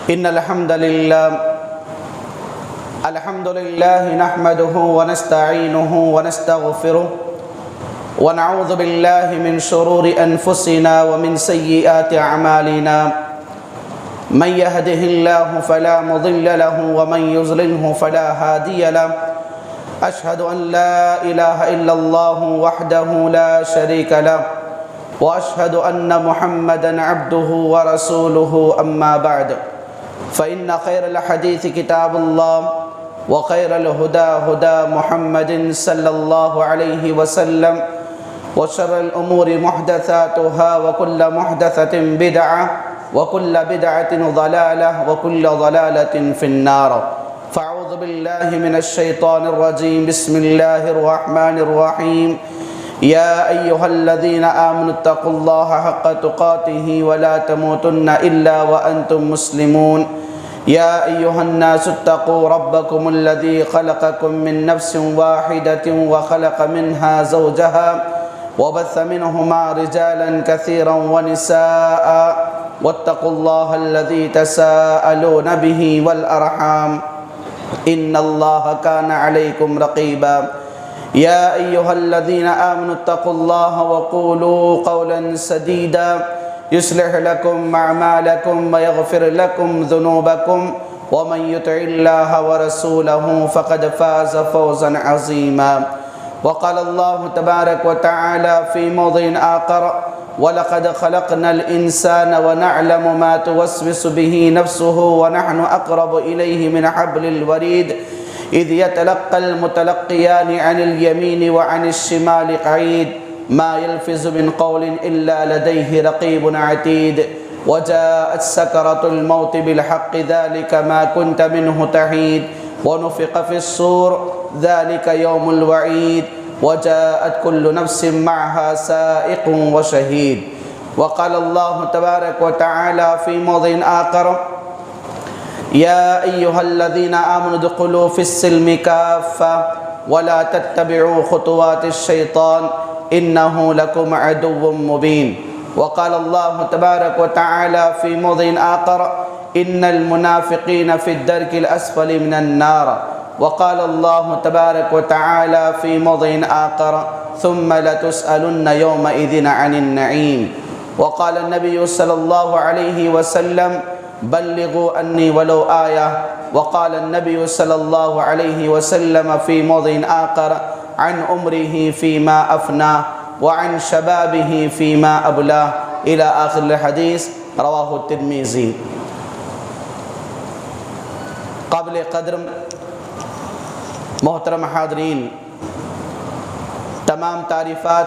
إن الحمد لله نحمده ونستعينه ونستغفره ونعوذ بالله من شرور أنفسنا ومن سيئات أعمالنا من يهده الله فلا مضل له ومن يضلله فلا هادي له أشهد أن لا إله إلا الله وحده لا شريك له وأشهد أن محمدًا عبده ورسوله أما بعد فإن خير الحديث كتاب الله وخير الهدى هدى محمد صلى الله عليه وسلم وشر الأمور محدثاتها وكل محدثة بدعة وكل بدعة ضلالة وكل ضلالة في النار فأعوذ بالله من الشيطان الرجيم بسم الله الرحمن الرحيم يا أيها الذين آمنوا اتقوا الله حق تقاته ولا تموتن إلا وأنتم مسلمون يا أيها الناس اتقوا ربكم الذي خلقكم من نفس واحدة وخلق منها زوجها وبث منهما رجالا كثيرا ونساء واتقوا الله الذي تساءلون به والأرحام إن الله كان عليكم رقيبا يا أيها الذين آمنوا اتقوا الله وقولوا قولا سديدا يصلح لكم أعمالكم ويغفر لكم ذنوبكم ومن يطع الله ورسوله فقد فاز فوزا عظيما وقال الله تبارك وتعالى في موضع آخر ولقد خلقنا الإنسان ونعلم ما توسوس به نفسه ونحن أقرب إليه من حبل الوريد إذ يتلقى المتلقيان عن اليمين وعن الشمال قعيد ما يلفظ من قول إلا لديه رقيب عتيد وجاءت سكرة الموت بالحق ذلك ما كنت منه تحيد ونفخ في الصور ذلك يوم الوعيد وجاءت كل نفس معها سائق وشهيد وقال الله تبارك وتعالى في موضع آخر يا أيها الذين آمنوا ادخلوا في السلم كافة ولا تتبعوا خطوات الشيطان إنه لكم عدو مبين وقال الله تبارك وتعالى في موضع آخر إن المنافقين في الدرك الأسفل من النار وقال الله تبارك وتعالى في موضع آخر ثم لتسألن يومئذ عن النعيم وقال النبي صلى الله عليه وسلم بلغوا عني ولو آية وقال النبي صلى الله عليه وسلم في موضع آخر عن عمره فيما أفناه وعن شبابه فيما أبلاه إلى آخر الحديث رواه الترمذي قابل قدر محترم حاضرین، تمام تعریفات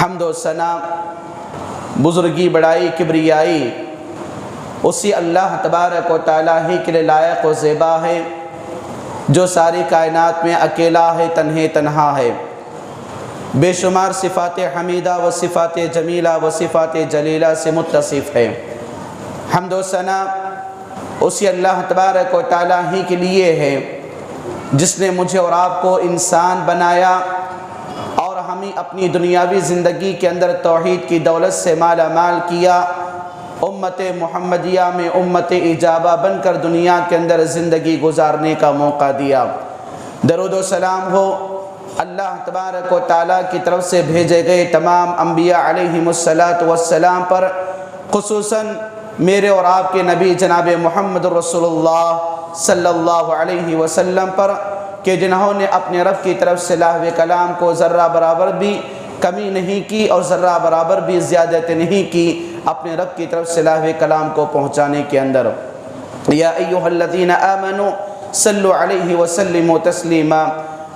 حمد و ثنا بزرگی بڑائی کبریائی اسی اللہ تبارک و تعالیٰ ہی کے لیے لائق و زیبا ہے جو ساری کائنات میں اکیلا ہے، تنہا ہے، بے شمار صفات حمیدہ و صفات جمیلہ و صفات جلیلہ سے متصف ہے۔ حمد و ثنا اسی اللہ تبارک و تعالیٰ ہی کے لیے ہے جس نے مجھے اور آپ کو انسان بنایا اور ہمیں اپنی دنیاوی زندگی کے اندر توحید کی دولت سے مالا مال کیا، امت محمدیہ میں امت اجابہ بن کر دنیا کے اندر زندگی گزارنے کا موقع دیا۔ درود و سلام ہو اللہ تبارک و تعالیٰ کی طرف سے بھیجے گئے تمام انبیاء علیہم السلام پر، خصوصاً میرے اور آپ کے نبی جناب محمد رسول اللہ صلی اللہ علیہ وسلم پر، کہ جنہوں نے اپنے رب کی طرف سے لاہو کلام کو ذرہ برابر بھی کمی نہیں کی اور ذرہ برابر بھی زیادت نہیں کی اپنے رب کی طرف سے لاہو کلام کو پہنچانے کے اندر۔ یا ایھا الذین آمنوا صلوا علیہ وسلموا تسلیما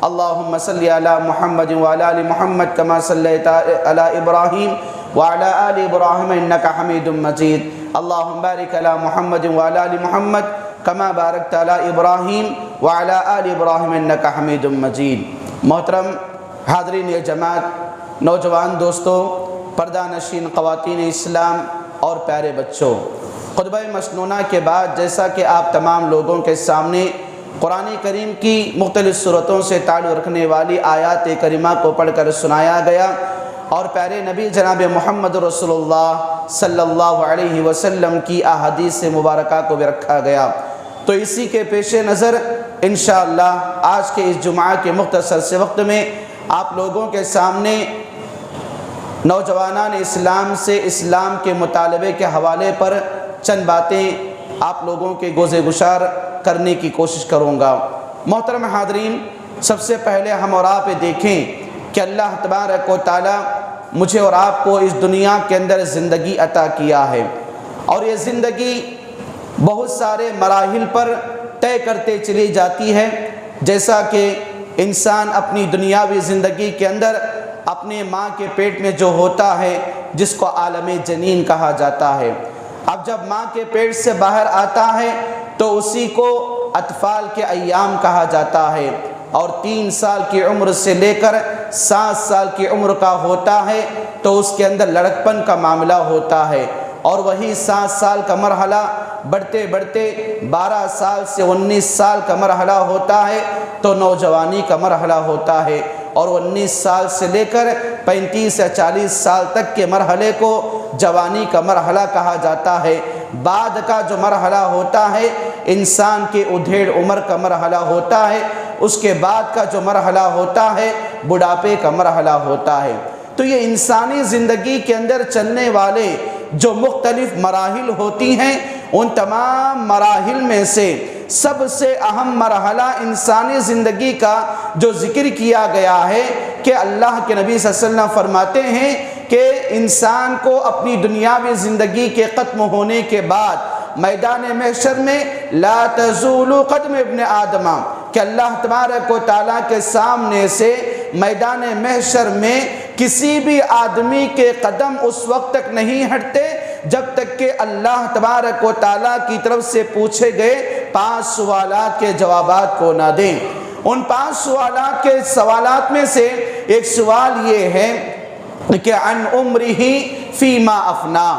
اللہم صلی علی محمد وعلی آل محمد کما صلیت علی ابراہیم وعلی آل ابراہیم انک حمید مجید اللہم بارک علی محمد وعلی آل محمد کما بارکت علی ابراہیم وعلی آل ابراہیم انک حمید مجید۔ محترم حاضرین جماعت، نوجوان دوستو، پردہ نشین خواتین اسلام اور پیارے بچوں، خطبہ مسنونہ کے بعد جیسا کہ آپ تمام لوگوں کے سامنے قرآن کریم کی مختلف صورتوں سے تعلق رکھنے والی آیات کریمہ کو پڑھ کر سنایا گیا، اور پیارے نبی جناب محمد رسول اللہ صلی اللہ علیہ وسلم کی احادیث مبارکہ کو بھی رکھا گیا۔ تو اسی کے پیش نظر انشاءاللہ آج کے اس جمعہ کے مختصر سے وقت میں آپ لوگوں کے سامنے نوجوانان اسلام سے اسلام کے مطالبے کے حوالے پر چند باتیں آپ لوگوں کے گوشے گشار کرنے کی کوشش کروں گا۔ محترم حاضرین، سب سے پہلے ہم اور آپ دیکھیں کہ اللہ تبارک و تعالی مجھے اور آپ کو اس دنیا کے اندر زندگی عطا کیا ہے، اور یہ زندگی بہت سارے مراحل پر طے کرتے چلی جاتی ہے۔ جیسا کہ انسان اپنی دنیاوی زندگی کے اندر اپنے ماں کے پیٹ میں جو ہوتا ہے جس کو عالم جنین کہا جاتا ہے، اب جب ماں کے پیٹ سے باہر آتا ہے تو اسی کو اطفال کے ایام کہا جاتا ہے، اور 3 سال کی عمر سے لے کر 7 سال کی عمر کا ہوتا ہے تو اس کے اندر لڑکپن کا معاملہ ہوتا ہے، اور وہی 7 سال کا مرحلہ بڑھتے بڑھتے 12 سال سے 19 سال کا مرحلہ ہوتا ہے تو نوجوانی کا مرحلہ ہوتا ہے، اور 19 سال سے لے کر 35 یا 40 سال تک کے مرحلے کو جوانی کا مرحلہ کہا جاتا ہے۔ بعد کا جو مرحلہ ہوتا ہے انسان کے ادھیڑ عمر کا مرحلہ ہوتا ہے، اس کے بعد کا جو مرحلہ ہوتا ہے بڑھاپے کا مرحلہ ہوتا ہے۔ تو یہ انسانی زندگی کے اندر چلنے والے جو مختلف مراحل ہوتی ہیں، ان تمام مراحل میں سے سب سے اہم مرحلہ انسانی زندگی کا جو ذکر کیا گیا ہے کہ اللہ کے نبی صلی اللہ علیہ وسلم فرماتے ہیں کہ انسان کو اپنی دنیاوی زندگی کے ختم ہونے کے بعد میدان محشر میں لا تزول قدم ابن آدم، کہ اللہ تبارک و تعالیٰ کے سامنے سے میدان محشر میں کسی بھی آدمی کے قدم اس وقت تک نہیں ہٹتے جب تک کہ اللہ تبارک و تعالیٰ کی طرف سے پوچھے گئے 5 سوالات کے جوابات کو نہ دیں۔ ان 5 سوالات کے سوالات میں سے ایک سوال یہ ہے کہ عن عمرہ فیما افنا،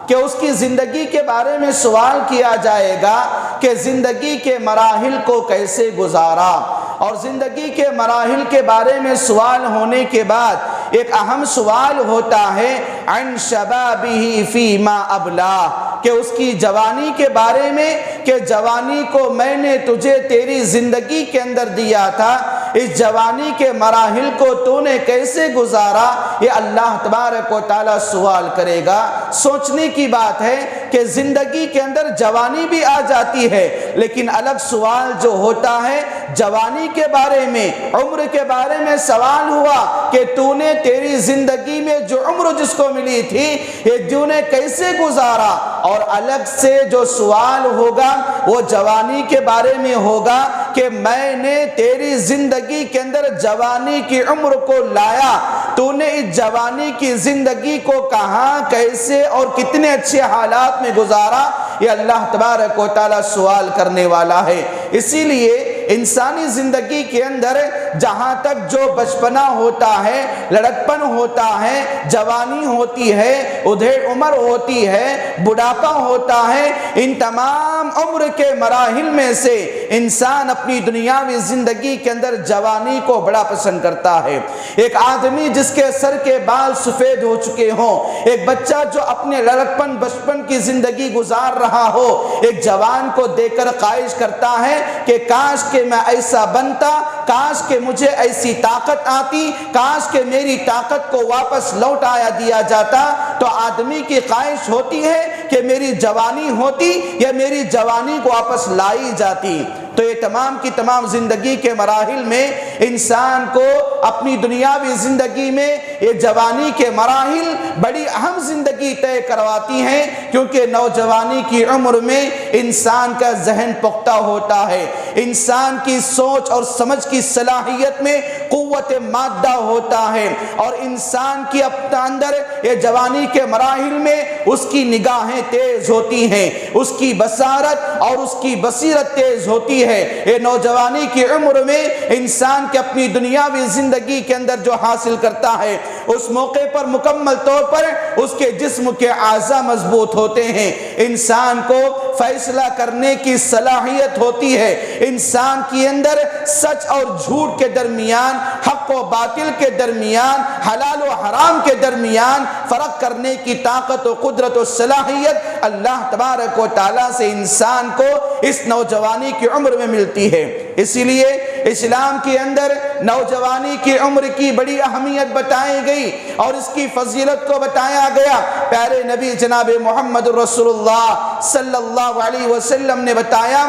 کہ اس کی زندگی کے بارے میں سوال کیا جائے گا کہ زندگی کے مراحل کو کیسے گزارا، اور زندگی کے مراحل کے بارے میں سوال ہونے کے بعد ایک اہم سوال ہوتا ہے عن شبابہ فیما ابلا، کہ اس کی جوانی کے بارے میں کہ جوانی کو میں نے تجھے تیری زندگی کے اندر دیا تھا، اس جوانی کے مراحل کو تو نے کیسے گزارا، یہ اللہ تبارک و تعالیٰ سوال کرے گا۔ سوچنے کی بات ہے کہ زندگی کے اندر جوانی بھی آ جاتی ہے، لیکن الگ سوال جو ہوتا ہے جوانی کے بارے میں، عمر کے بارے میں سوال ہوا کہ تو نے تیری زندگی میں جو عمر جس کو ملی تھی یہ تو نے کیسے گزارا، اور الگ سے جو سوال ہوگا وہ جوانی کے بارے میں ہوگا کہ میں نے تیری زندگی کے اندر جوانی کی عمر کو لایا، تو نے اس جوانی کی زندگی کو کہاں کیسے اور کتنے اچھے حالات میں گزارا، یہ اللہ تبارک و تعالیٰ سوال کرنے والا ہے۔ اسی لیے انسانی زندگی کے اندر جہاں تک جو بچپنا ہوتا ہے، لڑکپن ہوتا ہے، جوانی ہوتی ہے، ادھیڑ عمر ہوتی ہے، بڑھاپا ہوتا ہے، ان تمام عمر کے مراحل میں سے انسان اپنی دنیاوی زندگی کے اندر جوانی کو بڑا پسند کرتا ہے۔ ایک آدمی جس کے سر کے بال سفید ہو چکے ہوں، ایک بچہ جو اپنے لڑکپن بچپن کی زندگی گزار رہا ہو، ایک جوان کو دیکھ کر خواہش کرتا ہے کہ کاش کہ میں ایسا بنتا، کاش کہ مجھے ایسی طاقت آتی، کاش کہ میری طاقت کو واپس لوٹایا دیا جاتا۔ تو آدمی کی خواہش ہوتی ہے کہ میری جوانی ہوتی یا میری جوانی کو واپس لائی جاتی۔ تو یہ تمام کی تمام زندگی کے مراحل میں انسان کو اپنی دنیاوی زندگی میں یہ جوانی کے مراحل بڑی اہم زندگی طے کرواتی ہیں، کیونکہ نوجوانی کی عمر میں انسان کا ذہن پختہ ہوتا ہے، انسان کی سوچ اور سمجھ کی صلاحیت میں قوت مادہ ہوتا ہے، اور انسان کی اپنے اندر یہ جوانی کے مراحل میں اس کی نگاہیں تیز ہوتی ہیں، اس کی بصارت اور اس کی بصیرت تیز ہوتی ہے۔ یہ نوجوانی کی عمر میں انسان کے اپنی دنیاوی زندگی کے اندر جو حاصل کرتا ہے اس موقع پر مکمل طور پر اس کے جسم کے اعضاء مضبوط ہوتے ہیں، انسان کو فیصلہ کرنے کی صلاحیت ہوتی ہے، انسان کے اندر سچ اور جھوٹ کے درمیان، حق و باطل کے درمیان، حلال و حرام کے درمیان فرق کرنے کی طاقت و قدرت و صلاحیت اللہ تبارک و تعالیٰ سے انسان کو اس نوجوانی کی عمر میں ملتی ہے۔ اسی لیے اسلام کے اندر نوجوانی کی عمر کی بڑی اہمیت بتائی گئی اور اس کی فضیلت کو بتایا گیا۔ پیارے نبی جناب محمد رسول اللہ صلی اللہ علیہ وسلم نے بتایا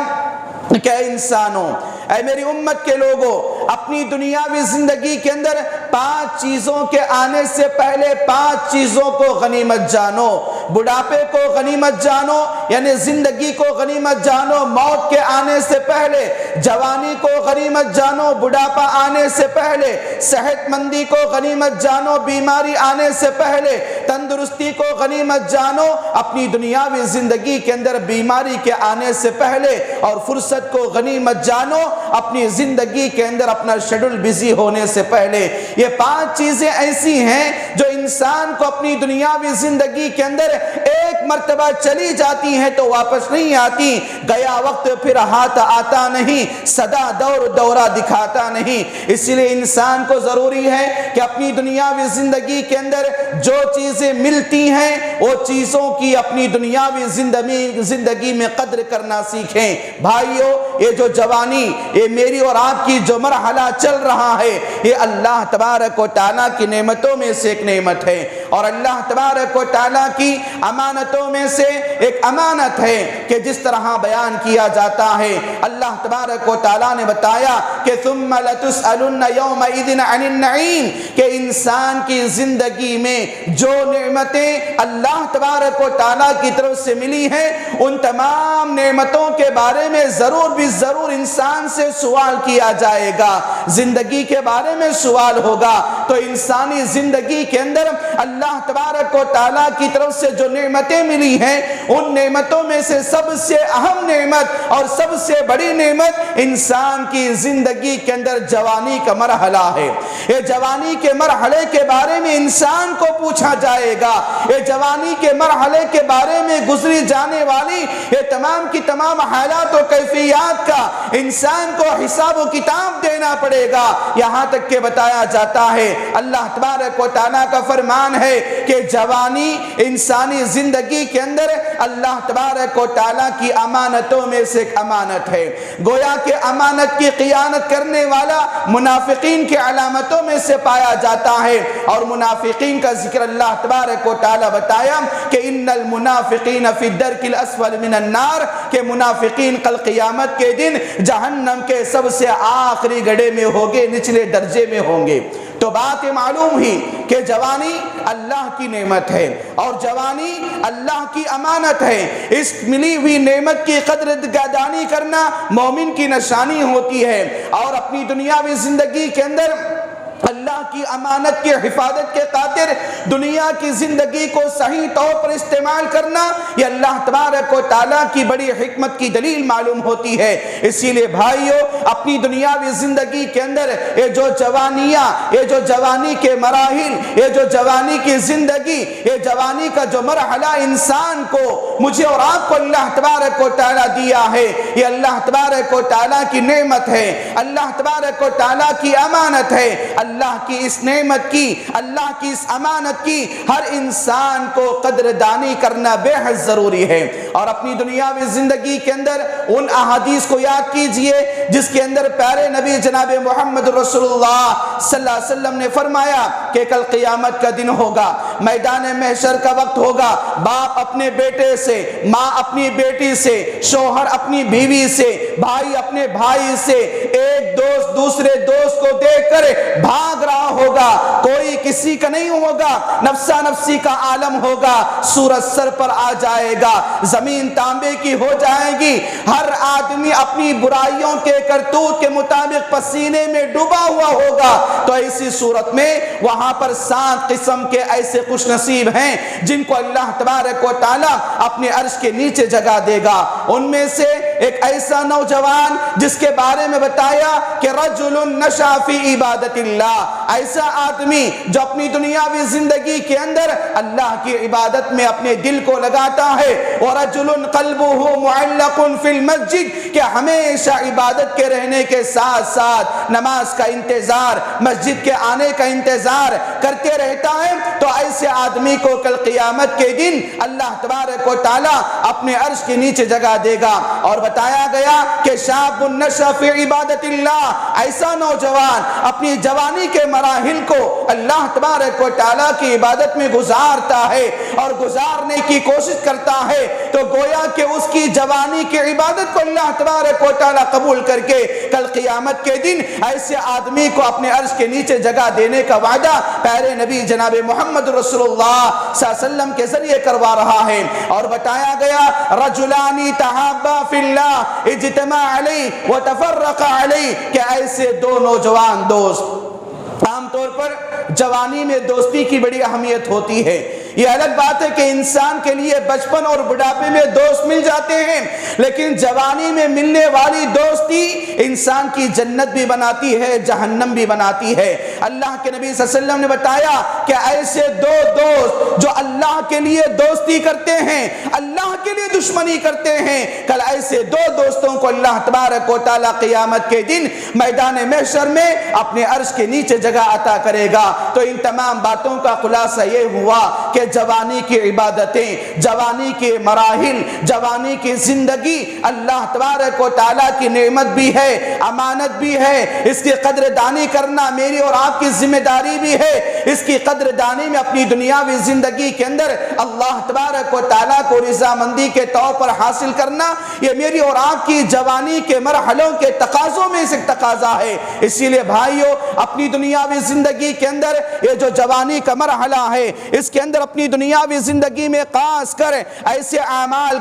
کہ اے انسانوں، اے میری امت کے لوگوں، اپنی دنیاوی زندگی کے اندر 5 چیزوں کے آنے سے پہلے 5 چیزوں کو غنیمت جانو۔ بڑھاپے کو غنیمت جانو، یعنی زندگی کو غنیمت جانو موت کے آنے سے پہلے، جوانی کو غنیمت جانو بڑھاپا آنے سے پہلے، صحت مندی کو غنیمت جانو بیماری آنے سے پہلے، تندرستی کو غنیمت جانو اپنی دنیاوی زندگی کے اندر بیماری کے آنے سے پہلے، اور فرصت کو غنیمت جانو اپنی زندگی کے اندر اپنا شیڈول بزی ہونے سے پہلے۔ یہ 5 چیزیں ایسی ہیں جو انسان کو اپنی دنیاوی زندگی کے اندر ایک مرتبہ چلی جاتی ہیں تو واپس نہیں آتی، گیا وقت پھر ہاتھ آتا نہیں، سدا دور دورہ دکھاتا نہیں۔ اسی لیے انسان کو ضروری ہے کہ اپنی دنیاوی زندگی کے اندر جو چیزیں ملتی ہیں وہ چیزوں کی اپنی دنیاوی زندگی میں قدر کرنا سیکھیں۔ بھائیو، یہ جو جوانی، یہ میری اور آپ کی جو مرحلہ چل رہا ہے، یہ اللہ تبارک و تعالیٰ کی نعمتوں میں سے ایک نعمت ہے، اور اللہ تبارک و تعالیٰ کی امانتوں میں سے ایک امانت ہے کہ جس طرح بیان کیا جاتا ہے، اللہ تبارک و تعالیٰ نے بتایا کہ ثم لتسألن یومئذ عن النعیم، کہ انسان کی زندگی میں جو نعمتیں اللہ تبارک و تعالیٰ کی طرف سے ملی ہیں، ان تمام نعمتوں کے بارے میں ضرور بھی ضرور انسان سے سوال کیا جائے گا، زندگی کے بارے میں سوال ہوگا۔ تو انسانی زندگی کے اندر اللہ تبارک و تعالیٰ کی طرف سے جو نعمتیں ملی ہیں، ان نعمتوں میں سے سب سے اہم نعمت اور سب سے بڑی نعمت انسان کی زندگی کے اندر جوانی کا مرحلہ ہے۔ یہ جوانی کے مرحلے کے بارے میں انسان کو پوچھا جائے گا، یہ جوانی کے مرحلے کے بارے میں گزری جانے والی یہ تمام کی تمام حالات و کیفیات کا انسان کو حساب و کتاب دینا پڑے گا۔ یہاں تک کہ بتایا جاتا ہے، اللہ تبارک و تعالیٰ کا فرمان ہے کہ جوانی انسانی زندگی کے اندر اللہ تبارک و تعالیٰ کی امانتوں میں سے ایک امانت ہے۔ گویا کہ امانت کی خیانت کرنے والا منافقین کی علامتوں میں سے پایا جاتا ہے، اور منافقین کا ذکر اللہ تبارک و تعالیٰ بتایا کہ ان المنافقین فی الدرک الاسفل من النار، کہ منافقین کل قیامت کے دن جہنم کے سب سے آخری گڑھے میں ہوں گے، نچلے درجے میں ہوں گے۔ تو بات معلوم ہوئی کہ جوانی اللہ کی نعمت ہے اور جوانی اللہ کی امانت ہے۔ اس ملی ہوئی نعمت کی قدر دانی کرنا مومن کی نشانی ہوتی ہے، اور اپنی دنیاوی زندگی کے اندر اللہ کی امانت کی حفاظت کے خاطر دنیا کی زندگی کو صحیح طور پر استعمال کرنا، یہ اللہ تبارک و تعالیٰ کی بڑی حکمت کی دلیل معلوم ہوتی ہے۔ اسی لیے بھائیو، اپنی دنیاوی زندگی کے اندر یہ جو جوانیاں، یہ جو جوانی کے مراحل، یہ جو جوانی کی زندگی، یہ جوانی کا جو مرحلہ انسان کو، مجھے اور آپ کو اللہ تبارک و تعالیٰ دیا ہے، یہ اللہ تبارک و تعالیٰ کی نعمت ہے، اللہ تبارک و تعالیٰ کی امانت ہے۔ اللہ کی اس نعمت کی، اللہ کی اس امانت کی ہر انسان کو قدر دانی کرنا بے حد ضروری ہے۔ اور اپنی دنیاوی زندگی کے اندر ان احادیث کو یاد کیجئے جس کے اندر پیارے نبی جناب محمد رسول اللہ صلی اللہ علیہ وسلم نے فرمایا کہ کل قیامت کا دن ہوگا، میدان محشر کا وقت ہوگا، باپ اپنے بیٹے سے، ماں اپنی بیٹی سے، شوہر اپنی بیوی سے، بھائی اپنے بھائی سے، ایک دوست دوسرے دوست کو دیکھ کر بھاگ رہا ہوگا، کوئی کسی کا نہیں ہوگا، نفسا نفسی کا عالم ہوگا، سورج سر پر آ جائے گا، زمین تانبے کی ہو جائے گی، ہر آدمی اپنی برائیوں کے کرتوت کے مطابق پسینے میں ڈوبا ہوا ہوگا۔ تو ایسی صورت میں وہاں پر 7 قسم کے ایسے خوش نصیب ہیں جن کو اللہ تبارک و تعالیٰ اپنے عرش کے نیچے جگہ دے گا۔ ان میں سے ایک ایسا نوجوان جس کے بارے میں بتایا کہ رجل نشا فی عبادت اللہ، ایسا آدمی جو اپنی دنیاوی زندگی کے اندر اللہ کی عبادت میں اپنے دل کو لگاتا ہے، ورجل قلبہ معلق فی المسجد، کہ ہمیشہ عبادت کے رہنے کے ساتھ ساتھ نماز کا انتظار، مسجد کے آنے کا انتظار کرتے رہتا ہے، تو ایسے آدمی کو کل قیامت کے دن اللہ تبارک و تعالی اپنے عرش کے نیچے جگہ دے گا۔ اور بتایا گیا کہ شاب نشأ فی عبادت اللہ، ایسا نوجوان اپنی جوانی کے مراحل کو اللہ تبارک و تعالی کی عبادت میں گزارتا ہے اور گزارنے کی کوشش کرتا ہے، تو گویا کہ اس کی جوانی کی عبادت کو اللہ تبارک و تعالی قبول کر کے کل قیامت کے دن ایسے آدمی کو اپنے عرش کے نیچے جگہ دینے کا وعدہ پیارے نبی جناب محمد رسول اللہ صلی اللہ علیہ وسلم کے ذریعے کروا رہا ہے۔ اور بتایا گیا رجلانی تحابا فی اللہ اجتماع علیہ وتفرق علیہ، کہ ایسے دو نوجوان دوست، عام طور پر جوانی میں دوستی کی بڑی اہمیت ہوتی ہے، یہ الگ بات ہے کہ انسان کے لیے بچپن اور بڑھاپے میں دوست مل جاتے ہیں، لیکن جوانی میں ملنے والی دوستی انسان کی جنت بھی بناتی ہے، جہنم بھی بناتی ہے۔ اللہ کے نبی صلی اللہ علیہ وسلم نے بتایا کہ ایسے دو دوست جو اللہ کے لیے دوستی کرتے ہیں، اللہ کے لیے دشمنی کرتے ہیں، کل ایسے دو دوستوں کو اللہ تبارک و تعالی قیامت کے دن میدان محشر میں اپنے عرش کے نیچے جگہ عطا کرے گا۔ تو ان تمام باتوں کا خلاصہ یہ ہوا کہ جوانی کی عبادتیں، جوانی کے مراحل، جوانی کی زندگی اللہ تبارک و تعالیٰ کی نعمت بھی ہے، امانت بھی ہے، اس کی قدر دانی کرنا میری اور آپ کی ذمہ داری بھی ہے۔ اس کی قدر دانی میں اپنی دنیاوی زندگی کے اندر اللہ تبارک و تعالیٰ کو رضامندی کے طور پر حاصل کرنا، یہ میری اور آپ کی جوانی کے مرحلوں کے تقاضوں میں سے تقاضا ہے۔ اسی لیے بھائیو، اپنی دنیاوی زندگی کے اندر یہ جو جوانی کا مرحلہ ہے، اس کے اندر اپنی دنیاوی زندگی میں خاص کر ایسے اعمال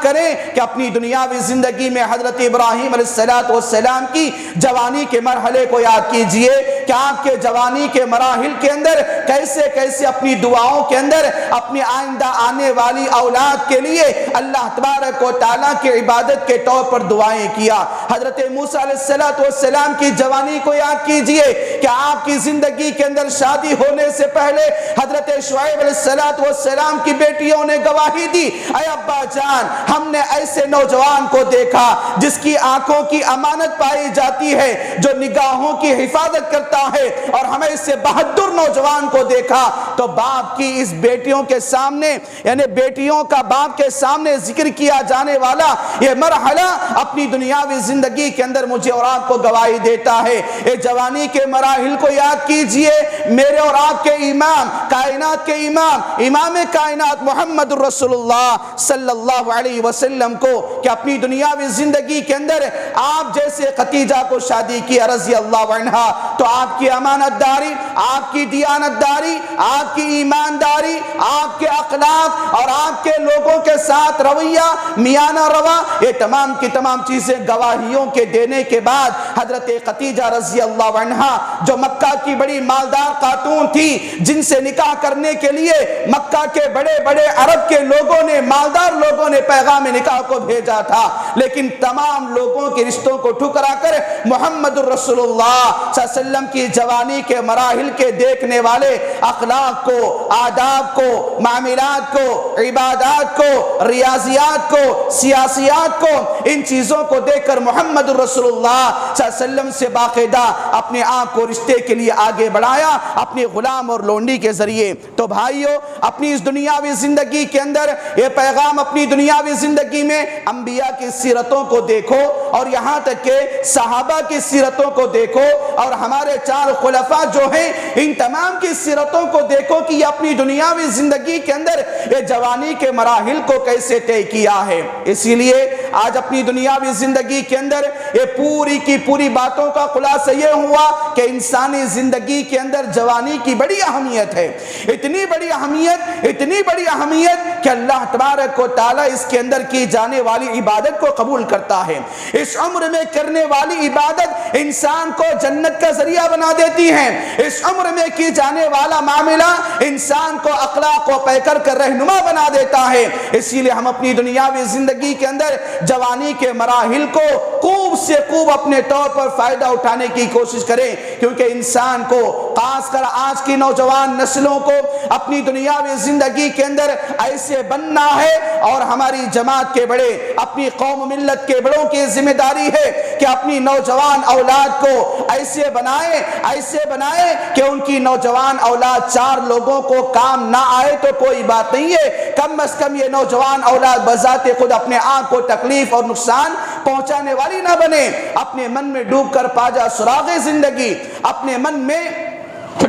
کریں کہ اپنی دنیاوی زندگی میں حضرت ابراہیم علیہ السلام کی جوانی کے مرحلے کو یاد کیجئے کہ آپ کے جوانی کے مراحل کے اندر کیسے کیسے اپنی دعاؤں کے اندر اپنی آئندہ آنے والی اولاد کے لیے اللہ تبارک و تعالیٰ کی عبادت کے طور پر دعائیں کیا۔ حضرت موسیٰ علیہ السلام کی جوانی کو یاد کیجئے کہ آپ کی زندگی کے اندر شادی ہونے سے پہلے حضرت شعیب علیہ السلام کی بیٹیوں نے گواہی دی، اے ابا جان، ہم نے ایسے نوجوان کو دیکھا جس کی آنکھوں کی امانت پائی جاتی ہے، جو نگاہوں کی حفاظت کرتا ہے، اور ہمیں اس سے بہادر نوجوان کو دیکھا۔ تو باپ کی اس بیٹیوں کے سامنے، یعنی بیٹیوں کا باپ کے سامنے ذکر کیا جانے والا یہ مرحلہ اپنی دنیاوی زندگی کے اندر مجھے اور آپ کو گواہی دیتا ہے۔ اے جوانی کے مراحل کو یاد کیجئے، میرے اور آپ کے امام، کائنات کے امام کائنات محمد رسول اللہ صلی اللہ علیہ وسلم کو کہ اپنی دنیاوی زندگی کے اندر آپ جیسے خدیجہ کو شادی کیا رضی اللہ عنہا، تو آپ کی امانت داری، آپ کی دیانت داری، آپ کی ایمانداری، آپ کے اخلاق اور آپ کے لوگوں کے ساتھ رویہ میانہ روا، یہ تمام کی تمام چیزیں گواہیوں کے دینے کے بعد حضرت خدیجہ رضی اللہ عنہا جو مکہ کی بڑی مالدار خاتون تھی، جن سے نکاح کرنے کے لیے مکہ کے بڑے بڑے عرب کے لوگوں نے، مالدار لوگوں نے پیغام نکاح کو بھیجا تھا، لیکن تمام لوگوں کے رشتوں کو ٹھکرا کر محمد رسول اللہ صلی اللہ علیہ وسلم کی جوانی کے مراحل کے دیکھنے والے اخلاق کو، آداب کو، معاملات کو، عبادات کو، ریاضیات کو، سیاسیات کو، ان چیزوں کو دیکھ کر محمد رسول اللہ صلی اللہ علیہ وسلم سے باقاعدہ اپنے آپ کو رشتے کے لیے آگے بڑھایا اپنے غلام اور لونڈی کے ذریعے۔ تو بھائیو، اپنی اس دنیاوی زندگی کے اندر یہ پیغام اپنی دنیاوی زندگی میں انبیاء کی سیرتوں کو دیکھو، اور یہاں تک کہ صحابہ کی سیرتوں کو دیکھو، اور ہمارے چار خلفاء جو ہیں ان تمام کی سیرتوں کو دیکھو کہ یہ اپنی دنیاوی زندگی کے اندر یہ جوانی کے مراحل کو کیسے طے کیا ہے۔ اسی لیے آج اپنی دنیاوی زندگی کے اندر یہ پوری کی پوری باتوں کا خلاصہ یہ ہوا کہ انسانی زندگی کے اندر جوانی کی بڑی اہمیت ہے، اتنی بڑی اہمیت کہ اللہ تبارک و تعالی اس کے اندر کی جانے والی عبادت کو قبول کرتا ہے۔ اس عمر میں کرنے والی عبادت انسان کو جنت کا ذریعہ بنا دیتی ہے، اس عمر میں کی جانے والا معاملہ انسان کو اخلاق و پیکر کر رہنما بنا دیتا ہے۔ اسی لیے ہم اپنی دنیاوی زندگی کے اندر جوانی کے مراحل کو خوب سے خوب اپنے طور پر فائدہ اٹھانے کی کوشش کریں، کیونکہ انسان کو خاص کر آج کی نوجوان نسلوں کو اپنی دنیاوی زندگی کے اندر ایسے بننا ہے، اور ہماری جماعت کے بڑے، اپنی قوم ملت کے بڑوں کی ذمہ داری ہے کہ اپنی نوجوان اولاد کو ایسے بنائے کہ ان کی نوجوان اولاد چار لوگوں کو کام نہ آئے تو کوئی بات نہیں ہے، کم از کم یہ نوجوان اولاد بذات خود اپنے آپ کو تکلیف اور نقصان پہنچانے والی نہ بنے۔ اپنے من میں ڈوب کر پاجا سراغ زندگی، اپنے من میں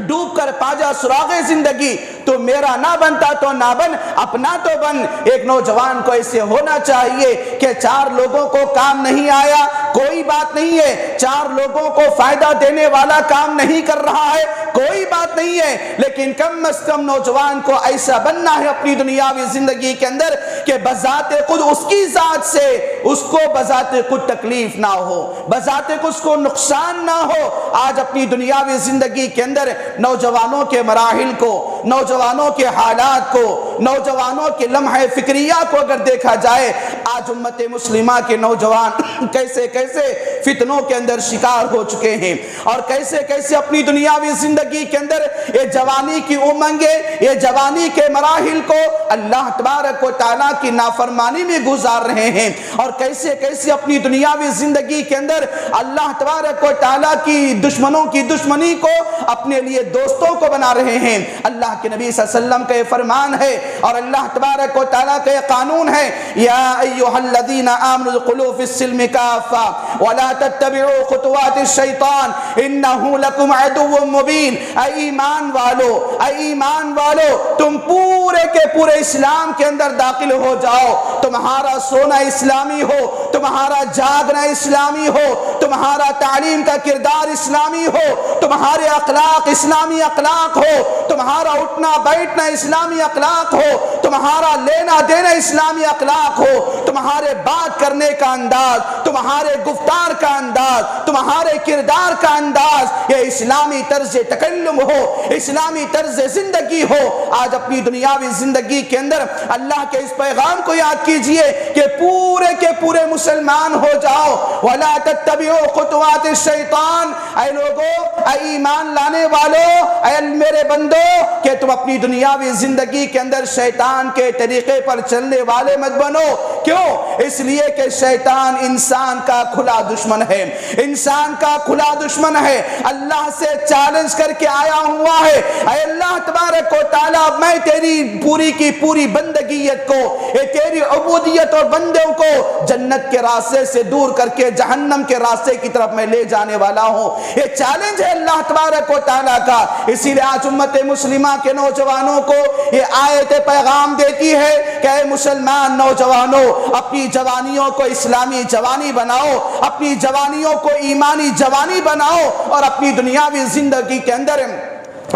ڈوب کر پاجا سراغ زندگی، تو میرا نہ بنتا تو نہ بن، اپنا تو بن۔ ایک نوجوان کو ایسے ہونا چاہیے کہ چار لوگوں کو کام نہیں آیا کوئی بات نہیں ہے، چار لوگوں کو فائدہ دینے والا کام نہیں کر رہا ہے کوئی بات نہیں ہے، لیکن کم از کم نوجوان کو ایسا بننا ہے اپنی دنیاوی زندگی کے اندر کہ بذات خود اس کی ذات سے اس کو بذات خود تکلیف نہ ہو، بذات خود اس کو نقصان نہ ہو۔ آج اپنی دنیاوی زندگی کے اندر نوجوانوں کے مراحل کو، نوجوانوں کے حالات کو، نوجوانوں کے لمحے فکریہ کو اگر دیکھا جائے، آج امت مسلمہ کے نوجوان کیسے فتنوں کے اندر شکار ہو چکے ہیں، اور کیسے اپنی دنیاوی زندگی کے اندر یہ جوانی کی امنگیں، یہ جوانی کے مراحل کو اللہ تبارک و تعالیٰ کی نافرمانی میں گزار رہے ہیں، اور کیسے اپنی دنیاوی زندگی کے اندر اللہ تبارک و تعالیٰ کی دشمنوں کی دشمنی کو اپنے لیے دوستوں کو بنا رہے ہیں۔ اللہ کے نبی صلی اللہ علیہ وسلم کا یہ فرمان ہے، اور اللہ تبارک و تعالیٰ کا یہ قانون ہے، یا ایھا الذین آمنوا ادخلوا فی السلم کافہ ولا تتبعوا خطوات الشیطان انہ لکم عدو مبین۔ اے ایمان والو تم پورے کے پورے اسلام کے اندر داخل ہو جاؤ، تمہارا سونا اسلامی ہو، تمہارا جاگنا اسلامی ہو، تمہارا تعلیم کا کردار اسلامی ہو، تمہارے اخلاق اسلامی اخلاق ہو، تمہارا اٹھنا بیٹھنا اسلامی اخلاق ہو، تمہارا لینا دینا اسلامی اخلاق ہو، تمہارے بات کرنے کا انداز، تمہارے گفتار کا انداز، تمہارے کردار کا انداز یہ اسلامی طرز تکلم ہو، اسلامی طرز زندگی ہو۔ آج اپنی دنیاوی زندگی کے اندر اللہ کے اس پیغام کو یاد کیجئے کہ پورے کے پورے مسلمان ہو جاؤ، وَلَا تَتَّبِعُوا خُطُوَاتِ الشَّيْطَانِ۔ اے لوگو، اے ایمان لانے والو، اے میرے بندو، کہ تم اپنی دنیاوی زندگی کے اندر شیطان کے طریقے پر چلنے والے مت بنو۔ کیوں؟ اس لیے کہ شیطان انسان کا کھلا دشمن ہے، انسان کا کھلا دشمن ہے، اللہ سے چیلنج کر کے آیا ہوا ہے، اے اللہ تبارک و تعالیٰ میں تیری پوری کی پوری بندگیت کو، تیری عبودیت اور بندوں کو جنت کے راستے سے دور کر کے جہنم کے راستے کی طرف میں لے جانے والا ہوں۔ یہ چیلنج ہے اللہ تبارک و تعالیٰ کا۔ اسی لیے آج امت مسلمہ کے نوجوانوں کو یہ آیت پیغام دیتی ہے کہ اے مسلمان نوجوانوں، اپنی جوانیوں کو اسلامی جوانی بناؤ، اپنی جوانیوں کو ایمانی جوانی بناؤ، اور اپنی دنیاوی زندگی کے اندر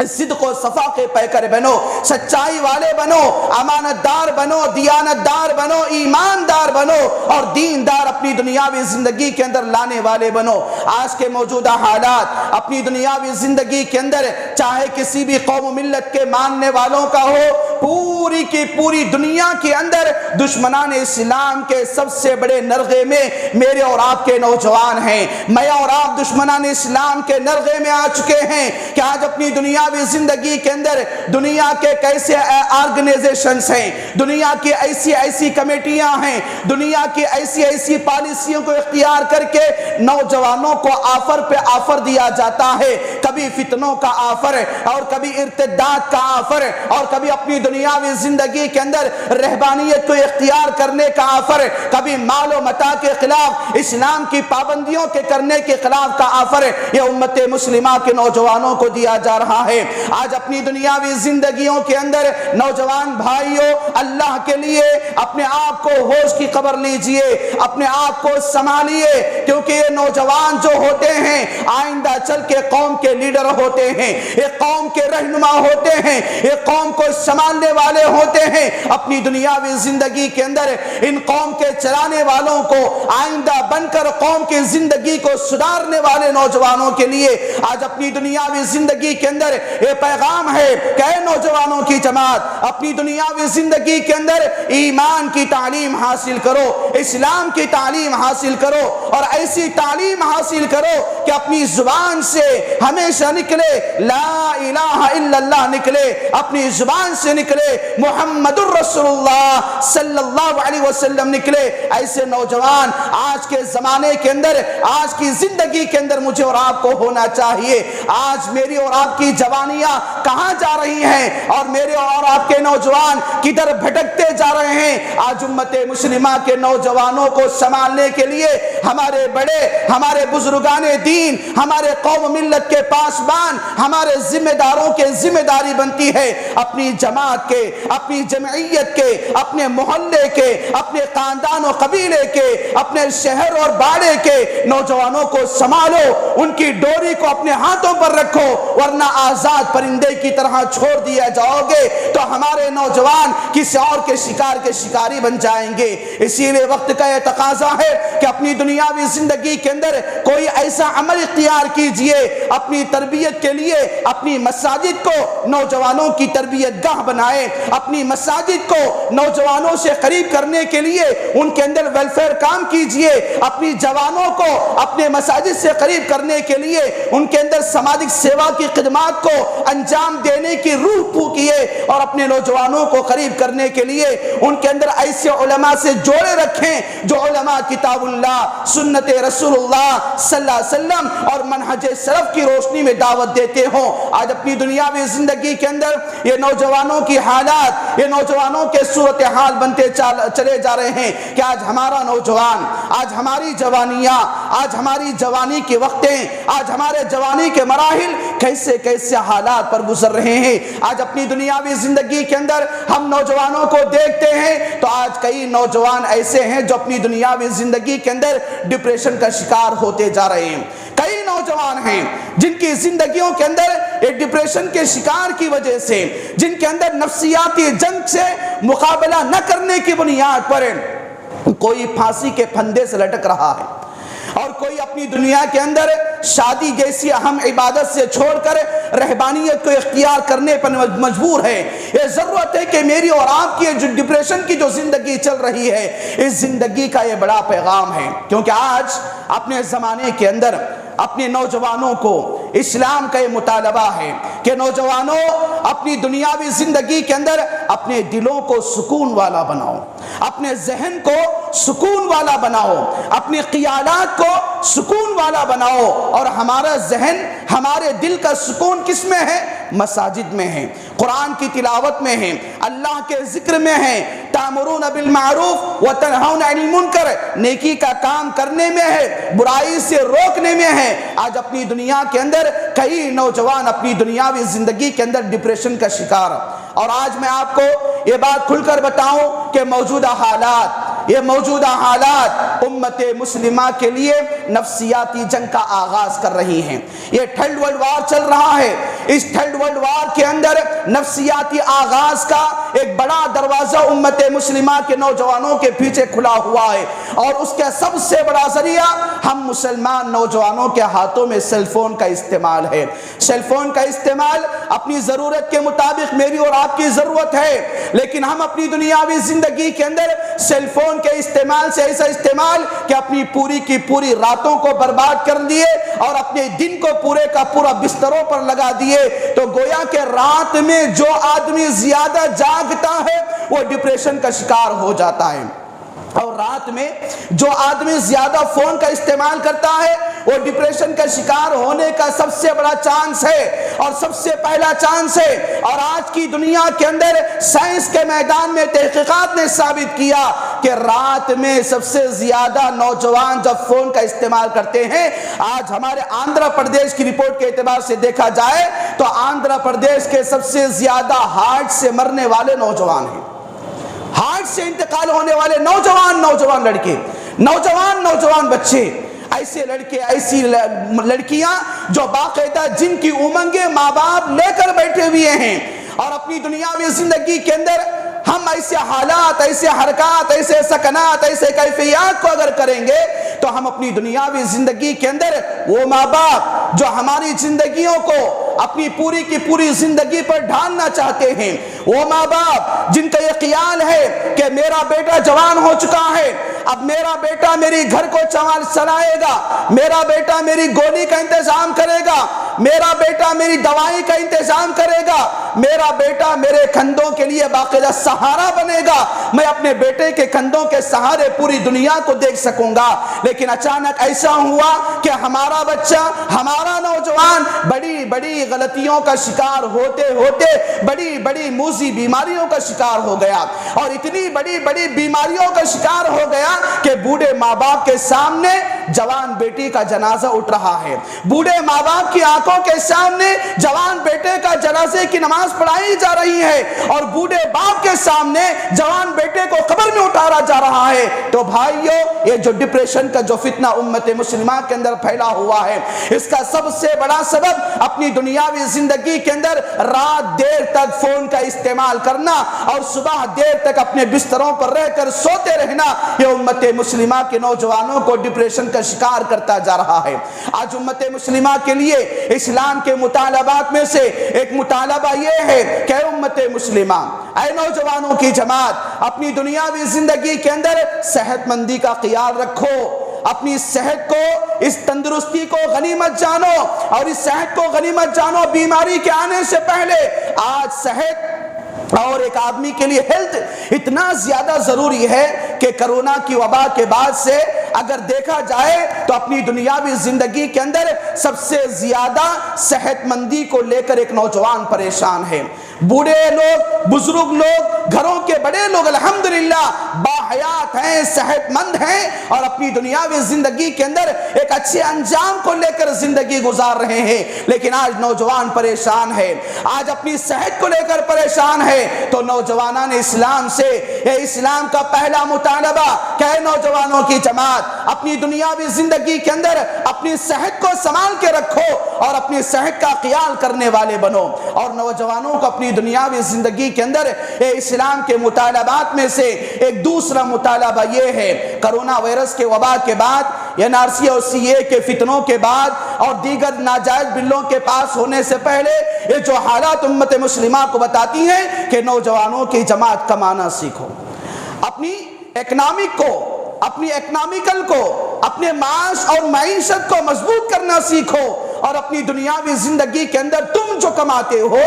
صدق و صفا کے پیکر بنو، سچائی والے بنو، امانت دار بنو، دیانت دار بنو، ایماندار بنو، اور دیندار اپنی دنیاوی زندگی کے اندر لانے والے بنو۔ آج کے موجودہ حالات اپنی دنیاوی زندگی کے اندر چاہے کسی بھی قوم ملت کے ماننے والوں کا ہو، پوری کی پوری دنیا کے اندر دشمنان اسلام کے سب سے بڑے نرغے میں میرے اور آپ کے نوجوان ہیں۔ میں اور آپ دشمنان اسلام کے نرغے میں آ چکے ہیں کہ آج اپنی دنیاوی زندگی کے اندر دنیا کے کیسے آرگنائزیشنز ہیں، دنیا کی ایسی کمیٹیاں ہیں، دنیا کی ایسی پالیسیوں کو اختیار کر کے نوجوانوں کو آفر پہ آفر دیا جاتا ہے، کبھی فتنوں کا آفر، اور کبھی ارتداد کا آفر، اور کبھی اپنی دنیاوی زندگی کے اندر رہبانیت کو اختیار کرنے کا آفر، کبھی مال و متاع کے خلاف، اسلام کی پابندیوں کے کرنے کے خلاف کا آفر یہ امت مسلمہ کے نوجوانوں کو دیا جا رہا ہے۔ آج اپنی دنیاوی زندگیوں کے اندر نوجوان بھائیوں، اللہ کے لیے اپنے آپ کو ہوش کی خبر لیجئے، اپنے آپ کو سنبھالیے، کیونکہ یہ نوجوان جو ہوتے ہیں آئندہ چل کے قوم کے لیڈر ہوتے ہیں، یہ قوم کے رہنما ہوتے ہیں، یہ قوم کو سنبھالنے والے ہوتے ہیں۔ اپنی دنیاوی زندگی کے اندر ان قوم کے چلانے والوں کو آئندہ بن کر قوم کی زندگی کو سدھارنے والے نوجوانوں کے لیے آج اپنی دنیاوی زندگی کے اندر یہ پیغام ہے کہ اے نوجوانوں کی جماعت، اپنی دنیاوی زندگی کے اندر ایمان کی تعلیم حاصل کرو، اسلام کی تعلیم حاصل کرو، اور ایسی تعلیم حاصل کرو کہ اپنی زبان سے ہمیشہ نکلے لا الہ الا اللہ نکلے، اپنی زبان سے نکلے محمد الرسول اللہ صلی اللہ علیہ وسلم نکلے۔ ایسے نوجوان آج کے زمانے کے اندر، آج کی زندگی کے اندر مجھے اور آپ کو ہونا چاہیے۔ آج میری اور آپ کی جوانیاں کہاں جا رہی ہیں اور میرے اور آپ کے نوجوان کدھر بھٹکتے جا رہے ہیں؟ آج امت مسلمہ کے نوجوانوں کو سنبھالنے کے لیے ہمارے بڑے، ہمارے بزرگان دین، ہمارے قوم ملت کے پاسبان، ہمارے ذمہ داروں کے ذمہ داری بنتی ہے اپنی جماعت کے، اپنی جمعیت کے، اپنے محلے کے، اپنے خاندان و قبیلے کے، اپنے شہر اور باڑے کے نوجوانوں کو سنبھالو، ان کی ڈوری کو اپنے ہاتھوں پر رکھو، ورنہ آزاد پرندے کی طرح چھوڑ دیا جاؤ گے تو ہمارے نوجوان کسی اور کے شکار کے شکاری بن جائیں گے۔ اسی لیے وقت کا یہ تقاضا ہے کہ اپنی دنیاوی زندگی کے اندر کوئی ایسا عمل اختیار کیجئے اپنی تربیت کے لیے، اپنی مساجد کو نوجوانوں کی تربیت گاہ بنائے، اپنی مساجد کو نوجوانوں سے قریب کرنے کے لیے ان کے اندر ویلفیئر کام کیجئے، اپنی جوانوں کو اپنے مساجد سے قریب کرنے کے لیے ان کے اندر سماجک سیوا کی خدمات کو انجام دینے کی روح پھونکیے، اور اپنے نوجوانوں کو قریب کرنے کے لیے ان کے اندر ایسے علماء سے جوڑے رکھیں جو علماء کتاب اللہ، سنت رسول اللہ صلی اللہ علیہ وسلم اور منہج سلف کی روشنی میں دعوت دیتے ہوں۔ آج اپنی دنیاوی زندگی کے اندر یہ نوجوانوں کی حالات، یہ نوجوانوں کے صورتحال بنتے چلے جا رہے ہیں کہ آج ہمارا نوجوان، آج ہماری جوانیاں، آج ہماری جوانی کے وقتیں، آج ہمارے جوانی کے مراحل کیسے کیسے حالات پر گزر رہے ہیں۔ آج اپنی دنیاوی زندگی کے اندر ہم نوجوانوں کو دیکھتے ہیں تو آج کئی نوجوان ایسے ہیں جو اپنی دنیاوی زندگی کے اندر ڈپریشن کا شکار ہوتے جا رہے ہیں۔ کئی نوجوان ہیں جن کی زندگیوں کے اندر ایک ڈپریشن کے شکار کی وجہ سے، جن کے اندر نفسیاتی جنگ سے مقابلہ نہ کرنے کی بنیاد پر کوئی پھانسی کے پھندے سے لٹک رہا ہے، اور کوئی اپنی دنیا کے اندر شادی جیسی اہم عبادت سے چھوڑ کر رہبانیت کو اختیار کرنے پر مجبور ہے۔ یہ ضرورت ہے کہ میری اور آپ کی جو ڈپریشن کی جو زندگی چل رہی ہے، اس زندگی کا یہ بڑا پیغام ہے، کیونکہ آج اپنے زمانے کے اندر اپنے نوجوانوں کو اسلام کا یہ مطالبہ ہے کہ نوجوانوں اپنی دنیاوی زندگی کے اندر اپنے دلوں کو سکون والا بناؤ، اپنے ذہن کو سکون والا بناؤ، اپنے خیالات کو سکون والا بناؤ، اور ہمارا ذہن، ہمارے دل کا سکون کس میں ہے؟ مساجد میں ہے، قرآن کی تلاوت میں ہے، اللہ کے ذکر میں ہے، تأمرون بالمعروف وتنہون عن المنکر، نیکی کا کام کرنے میں ہے، برائی سے روکنے میں ہے۔ آج اپنی دنیا کے اندر کئی نوجوان اپنی دنیاوی زندگی کے اندر ڈپریشن کا شکار، اور آج میں آپ کو یہ بات کھل کر بتاؤں کہ موجودہ حالات امت مسلمہ کے لیے نفسیاتی جنگ کا آغاز کر رہی ہیں۔ یہ تھرڈ ورلڈ وار چل رہا ہے، اس تھرڈ ورلڈ وار کے اندر نفسیاتی آغاز کا ایک بڑا دروازہ امت مسلمہ کے نوجوانوں کے پیچھے کھلا ہوا ہے، اور اس کا سب سے بڑا ذریعہ ہم مسلمان نوجوانوں کے ہاتھوں میں سیل فون کا استعمال ہے۔ سیل فون کا استعمال اپنی ضرورت کے مطابق میری اور آپ کی ضرورت ہے، لیکن ہم اپنی دنیاوی زندگی کے اندر سیل فون کے استعمال سے ایسا استعمال کہ اپنی پوری کی پوری راتوں کو برباد کر دیے اور اپنے دن کو پورے کا پورا بستروں پر لگا دیے، تو گویا کہ رات میں جو آدمی زیادہ جاگتا ہے وہ ڈپریشن کا شکار ہو جاتا ہے، اور رات میں جو آدمی زیادہ فون کا استعمال کرتا ہے وہ ڈپریشن کا شکار ہونے کا سب سے بڑا چانس ہے۔ اور سب سے پہلا چانس ہے۔ اور آج کی دنیا کے اندر سائنس کے میدان میں تحقیقات نے ثابت کیا کہ رات میں سب سے زیادہ نوجوان جب فون کا استعمال کرتے ہیں، آج ہمارے آندھرا پردیش کی رپورٹ کے اعتبار سے دیکھا جائے تو آندھرا پردیش کے سب سے زیادہ ہارٹ سے مرنے والے نوجوان ہیں، ہارٹ سے انتقال ہونے والے نوجوان لڑکے، نوجوان بچے، ایسے لڑکے، ایسی لڑکیاں جو باقاعدہ جن کی امنگیں ماں باپ لے کر بیٹھے ہوئے ہیں، اور اپنی دنیاوی زندگی کے اندر ہم ایسے حالات، ایسے حرکات، ایسے سکنات، ایسے کیفیات کو اگر کریں گے تو ہم اپنی دنیاوی زندگی کے اندر وہ ماں باپ جو ہماری زندگیوں کو اپنی پوری کی پوری زندگی پر ڈھالنا چاہتے ہیں، وہ ماں باپ جن کا یہ خیال ہے کہ میرا بیٹا جوان ہو چکا ہے، اب میرا بیٹا میری گھر کو چلائے گا، میرا بیٹا میری گولی کا انتظام کرے گا، میرا بیٹا میری دوائی کا انتظام کرے گا، میرا بیٹا میرے کندھوں کے لیے باقاعدہ سہارا بنے گا، میں اپنے بیٹے کے کندھوں کے سہارے پوری دنیا کو دیکھ سکوں گا۔ لیکن اچانک ایسا ہوا کہ ہمارا بچہ، ہمارا نوجوان بڑی غلطیوں کا شکار ہوتے ہوتے بڑی موذی بیماریوں کا شکار ہو گیا، اور اتنی بڑی بیماریوں کا شکار ہو گیا کہ بوڑھے ماں باپ کے سامنے جوان بیٹی کا جنازہ اٹھ رہا ہے، بوڑھے ماں باپ کی آنکھوں کے سامنے جوان بیٹے کا جنازے کی نماز پڑھائی جا رہی ہے، اور بوڑھے باپ کے سامنے جوان بیٹے کو قبر میں اٹھایا جا رہا ہے۔ تو بھائیو، یہ جو ڈپریشن کا جو فتنہ امت مسلمہ کے اندر پھیلا ہوا ہے، اس کا سب سے بڑا سبب اپنی دنیاوی زندگی کے اندر رات دیر تک فون کا استعمال کرنا اور صبح دیر تک اپنے بستروں پر رہ کر سوتے رہنا، یہ امت مسلمہ کے نوجوانوں کو ڈپریشن کا شکار کرتا جا رہا ہے۔ آج امت مسلمہ کے لیے اسلام کے مطالبات میں سے ایک مطالبہ یہ ہے کہ اے امت مسلمہ، اے نوجوانوں کی جماعت، اپنی دنیاوی زندگی کے اندر صحت مندی کا خیال رکھو، اپنی صحت کو، اس تندرستی کو غنیمت جانو، اور اس صحت کو غنیمت جانو بیماری کے آنے سے پہلے۔ آج صحت اور ایک آدمی کے لیے ہیلتھ اتنا زیادہ ضروری ہے کہ کرونا کی وبا کے بعد سے اگر دیکھا جائے تو اپنی دنیاوی زندگی کے اندر سب سے زیادہ صحت مندی کو لے کر ایک نوجوان پریشان ہے۔ بوڑھے لوگ، بزرگ لوگ، گھروں کے بڑے لوگ الحمدللہ باحیات ہیں، صحت مند ہیں، اور اپنی دنیاوی زندگی کے اندر ایک اچھے انجام کو لے کر زندگی گزار رہے ہیں۔ لیکن آج نوجوان پریشان ہے، آج اپنی صحت کو لے کر پریشان ہے۔ تو نوجوانان اسلام سے یہ اسلام کا پہلا مطالبہ کہ اے نوجوانوں کی جماعت، اپنی دنیاوی زندگی کے اندر اپنی صحت کو سنبھال کے رکھو اور اپنی صحت کا خیال کرنے والے بنو۔ اور نوجوانوں کو اپنی دنیاوی زندگی کے اندر اسلام کے مطالبات میں سے ایک دوسرا مطالبہ یہ ہے، کرونا وائرس کے وبا کے بعد، NRC اور CA کے فتنوں کے بعد، اور دیگر ناجائز بلوں کے پاس ہونے سے پہلے، یہ جو حالات امت مسلمہ کو بتاتی ہیں کہ نوجوانوں کی جماعت کمانا سیکھو، اپنی اکنامک کو، اپنی اکنامیکل کو، اپنے معاش اور معیشت کو مضبوط کرنا سیکھو، اور اپنی دنیاوی زندگی کے اندر تم جو کماتے ہو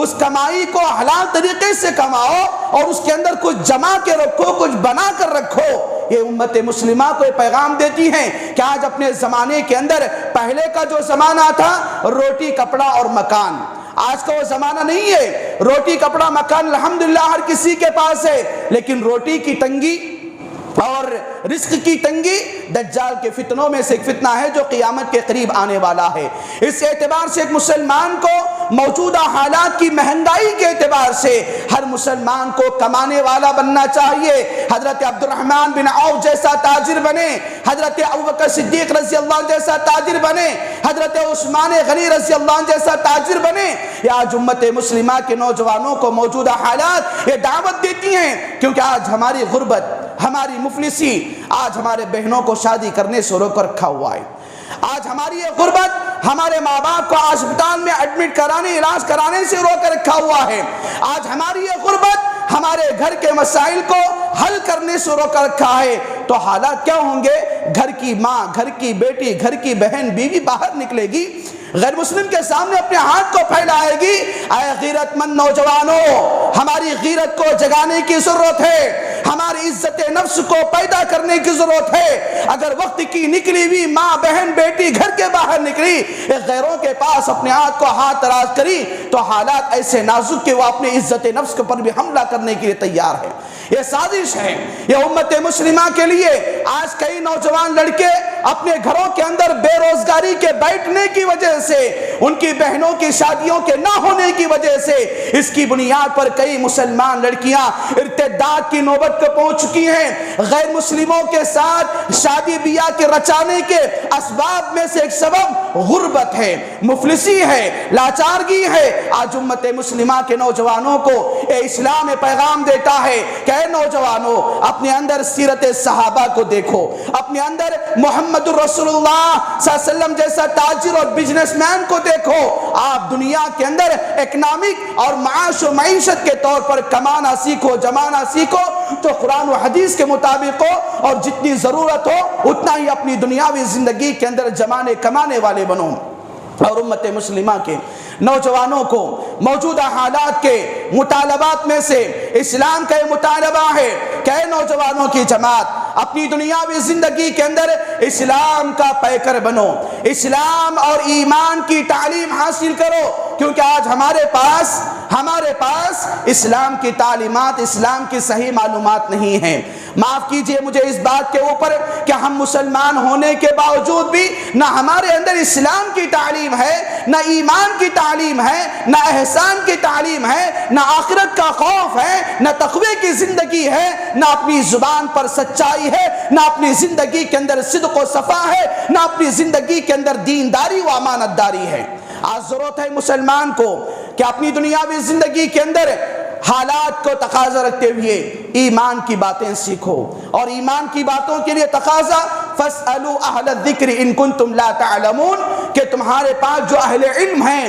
اس کمائی کو حلال طریقے سے کماؤ، اور اس کے اندر کچھ جمع کے رکھو، کچھ بنا کر رکھو۔ یہ امت مسلمہ کو پیغام دیتی ہیں کہ آج اپنے زمانے کے اندر پہلے کا جو زمانہ تھا روٹی کپڑا اور مکان، آج کا وہ زمانہ نہیں ہے۔ روٹی کپڑا مکان الحمدللہ ہر کسی کے پاس ہے، لیکن روٹی کی تنگی اور رزق کی تنگی دجال کے فتنوں میں سے ایک فتنہ ہے جو قیامت کے قریب آنے والا ہے۔ اس اعتبار سے ایک مسلمان کو موجودہ حالات کی مہنگائی کے اعتبار سے ہر مسلمان کو کمانے والا بننا چاہیے۔ حضرت عبد الرحمن بن عوف جیسا تاجر بنے، حضرت ابوبکر صدیق رضی اللہ عنہ جیسا تاجر بنے، حضرت عثمان غنی رضی اللہ عنہ جیسا تاجر بنے۔ یہ آج امت مسلمہ کے نوجوانوں کو موجودہ حالات یہ دعوت دیتی ہیں، کیونکہ آج ہماری غربت، ہماری مفلسی، آج ہمارے بہنوں کو شادی کرنے سے روک رکھا ہوا ہے۔ آج ہماری یہ غربت ہمارے ماں باپ کو اسپتال میں ایڈمٹ کرانے، علاج کرانے سے روک رکھا ہوا ہے۔ آج ہماری یہ غربت ہمارے گھر کے مسائل کو حل کرنے سے روک رکھا ہے۔ تو حالات کیا ہوں گے؟ گھر کی ماں، گھر کی بیٹی، گھر کی بہن، بیوی باہر نکلے گی، غیر مسلم کے سامنے اپنے ہاتھ کو پھیلائے گی۔ اے غیرت مند نوجوانوں، ہماری غیرت کو جگانے کی ضرورت ہے، ہماری عزت نفس کو پیدا کرنے کی ضرورت ہے۔ اگر وقت کی نکلی ہوئی ماں بہن بیٹی گھر کے باہر نکلی، غیروں کے پاس اپنے ہاتھ کو ہاتھ دراز کری، تو حالات ایسے نازک کہ وہ اپنی عزت نفس کے پر بھی حملہ کرنے کے لیے تیار ہے۔ یہ سازش ہے، یہ امت مسلمہ کے لیے۔ آج کئی نوجوان لڑکے اپنے گھروں کے اندر بے روزگاری کے بیٹھنے کی وجہ سے، ان کی بہنوں کی شادیوں کے نہ ہونے کی وجہ سے، اس کی بنیاد پر کئی مسلمان لڑکیاں ارتداد کی نوبت کو پہنچ چکی ہیں۔ غیر مسلموں کے ساتھ شادی بیاہ کے رچانے کے اسباب میں سے ایک سبب غربت ہے، مفلسی ہے، لاچارگی ہے۔ آج امت مسلمہ کے نوجوانوں کو اے اسلام پیغام دیتا ہے کہ اے نوجوانوں، اپنے اندر سیرت صحابہ کو دیکھو، اپنے اندر محمد رسول اللہ صلی اللہ علیہ وسلم جیسا تاجر اور بزنس مین کو دیکھو۔ آپ دنیا کے اندر اکنامک اور معاش و معیشت کے طور پر کمانا سیکھو، جمانا سیکھو، تو قرآن و حدیث کے مطابق ہو، اور جتنی ضرورت ہو اتنا ہی اپنی دنیاوی زندگی کے اندر جمانے کمانے والے بنو۔ اور امت مسلمہ کے نوجوانوں کو موجودہ حالات کے مطالبات میں سے اسلام کا یہ مطالبہ ہے کہ اے نوجوانوں کی جماعت، اپنی دنیاوی زندگی کے اندر اسلام کا پیکر بنو، اسلام اور ایمان کی تعلیم حاصل کرو، کیونکہ آج ہمارے پاس اسلام کی تعلیمات، اسلام کی صحیح معلومات نہیں ہیں۔ معاف کیجئے مجھے اس بات کے اوپر کہ ہم مسلمان ہونے کے باوجود بھی نہ ہمارے اندر اسلام کی تعلیم ہے، نہ ایمان کی تعلیم ہے، نہ احسان کی تعلیم ہے، نہ آخرت کا خوف ہے، نہ تقوی کی زندگی ہے، نہ اپنی زبان پر سچائی ہے، نہ اپنی زندگی کے اندر صدق و صفا ہے، نہ اپنی زندگی کے اندر دینداری و امانت داری ہے۔ آج ضرورت ہے مسلمان کو کہ اپنی دنیاوی زندگی کے اندر حالات کو تقاضا رکھتے ہوئے ایمان کی باتیں سیکھو، اور ایمان کی باتوں کے لیے تقاضا فَاسْأَلُوا أَهْلَ الذِّكْرِ إِن كُنتُمْ لَا تَعْلَمُونَ، کہ تمہارے پاس جو اہل علم ہیں،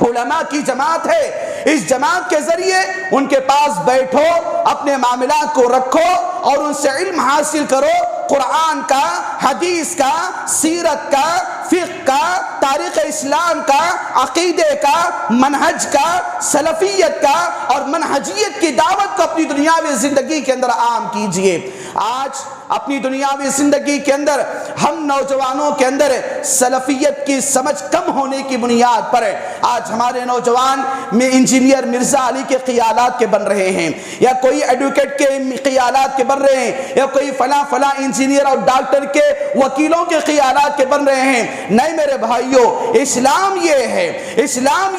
علماء کی جماعت ہے، اس جماعت کے ذریعے ان کے پاس بیٹھو، اپنے معاملات کو رکھو اور ان سے علم حاصل کرو، قرآن کا، حدیث کا، سیرت کا، فقہ کا، تاریخ اسلام کا، عقیدے کا، منہج کا، سلفیت کا اور منہجیت کی دعوت کو اپنی دنیاوی زندگی کے اندر عام کیجئے۔ آج اپنی دنیاوی زندگی کے اندر ہم نوجوانوں کے اندر سلفیت کی سمجھ کم ہونے کی بنیاد پر آج ہمارے نوجوان میں انجینئر مرزا علی کے خیالات کے بن رہے ہیں، یا کوئی ایڈوکیٹ کے خیالات کے بن رہے ہیں، یا کوئی فلاں انجینئر اور ڈاکٹر کے وکیلوں کے خیالات کے بن رہے ہیں۔ نہیں میرے بھائیوں، اسلام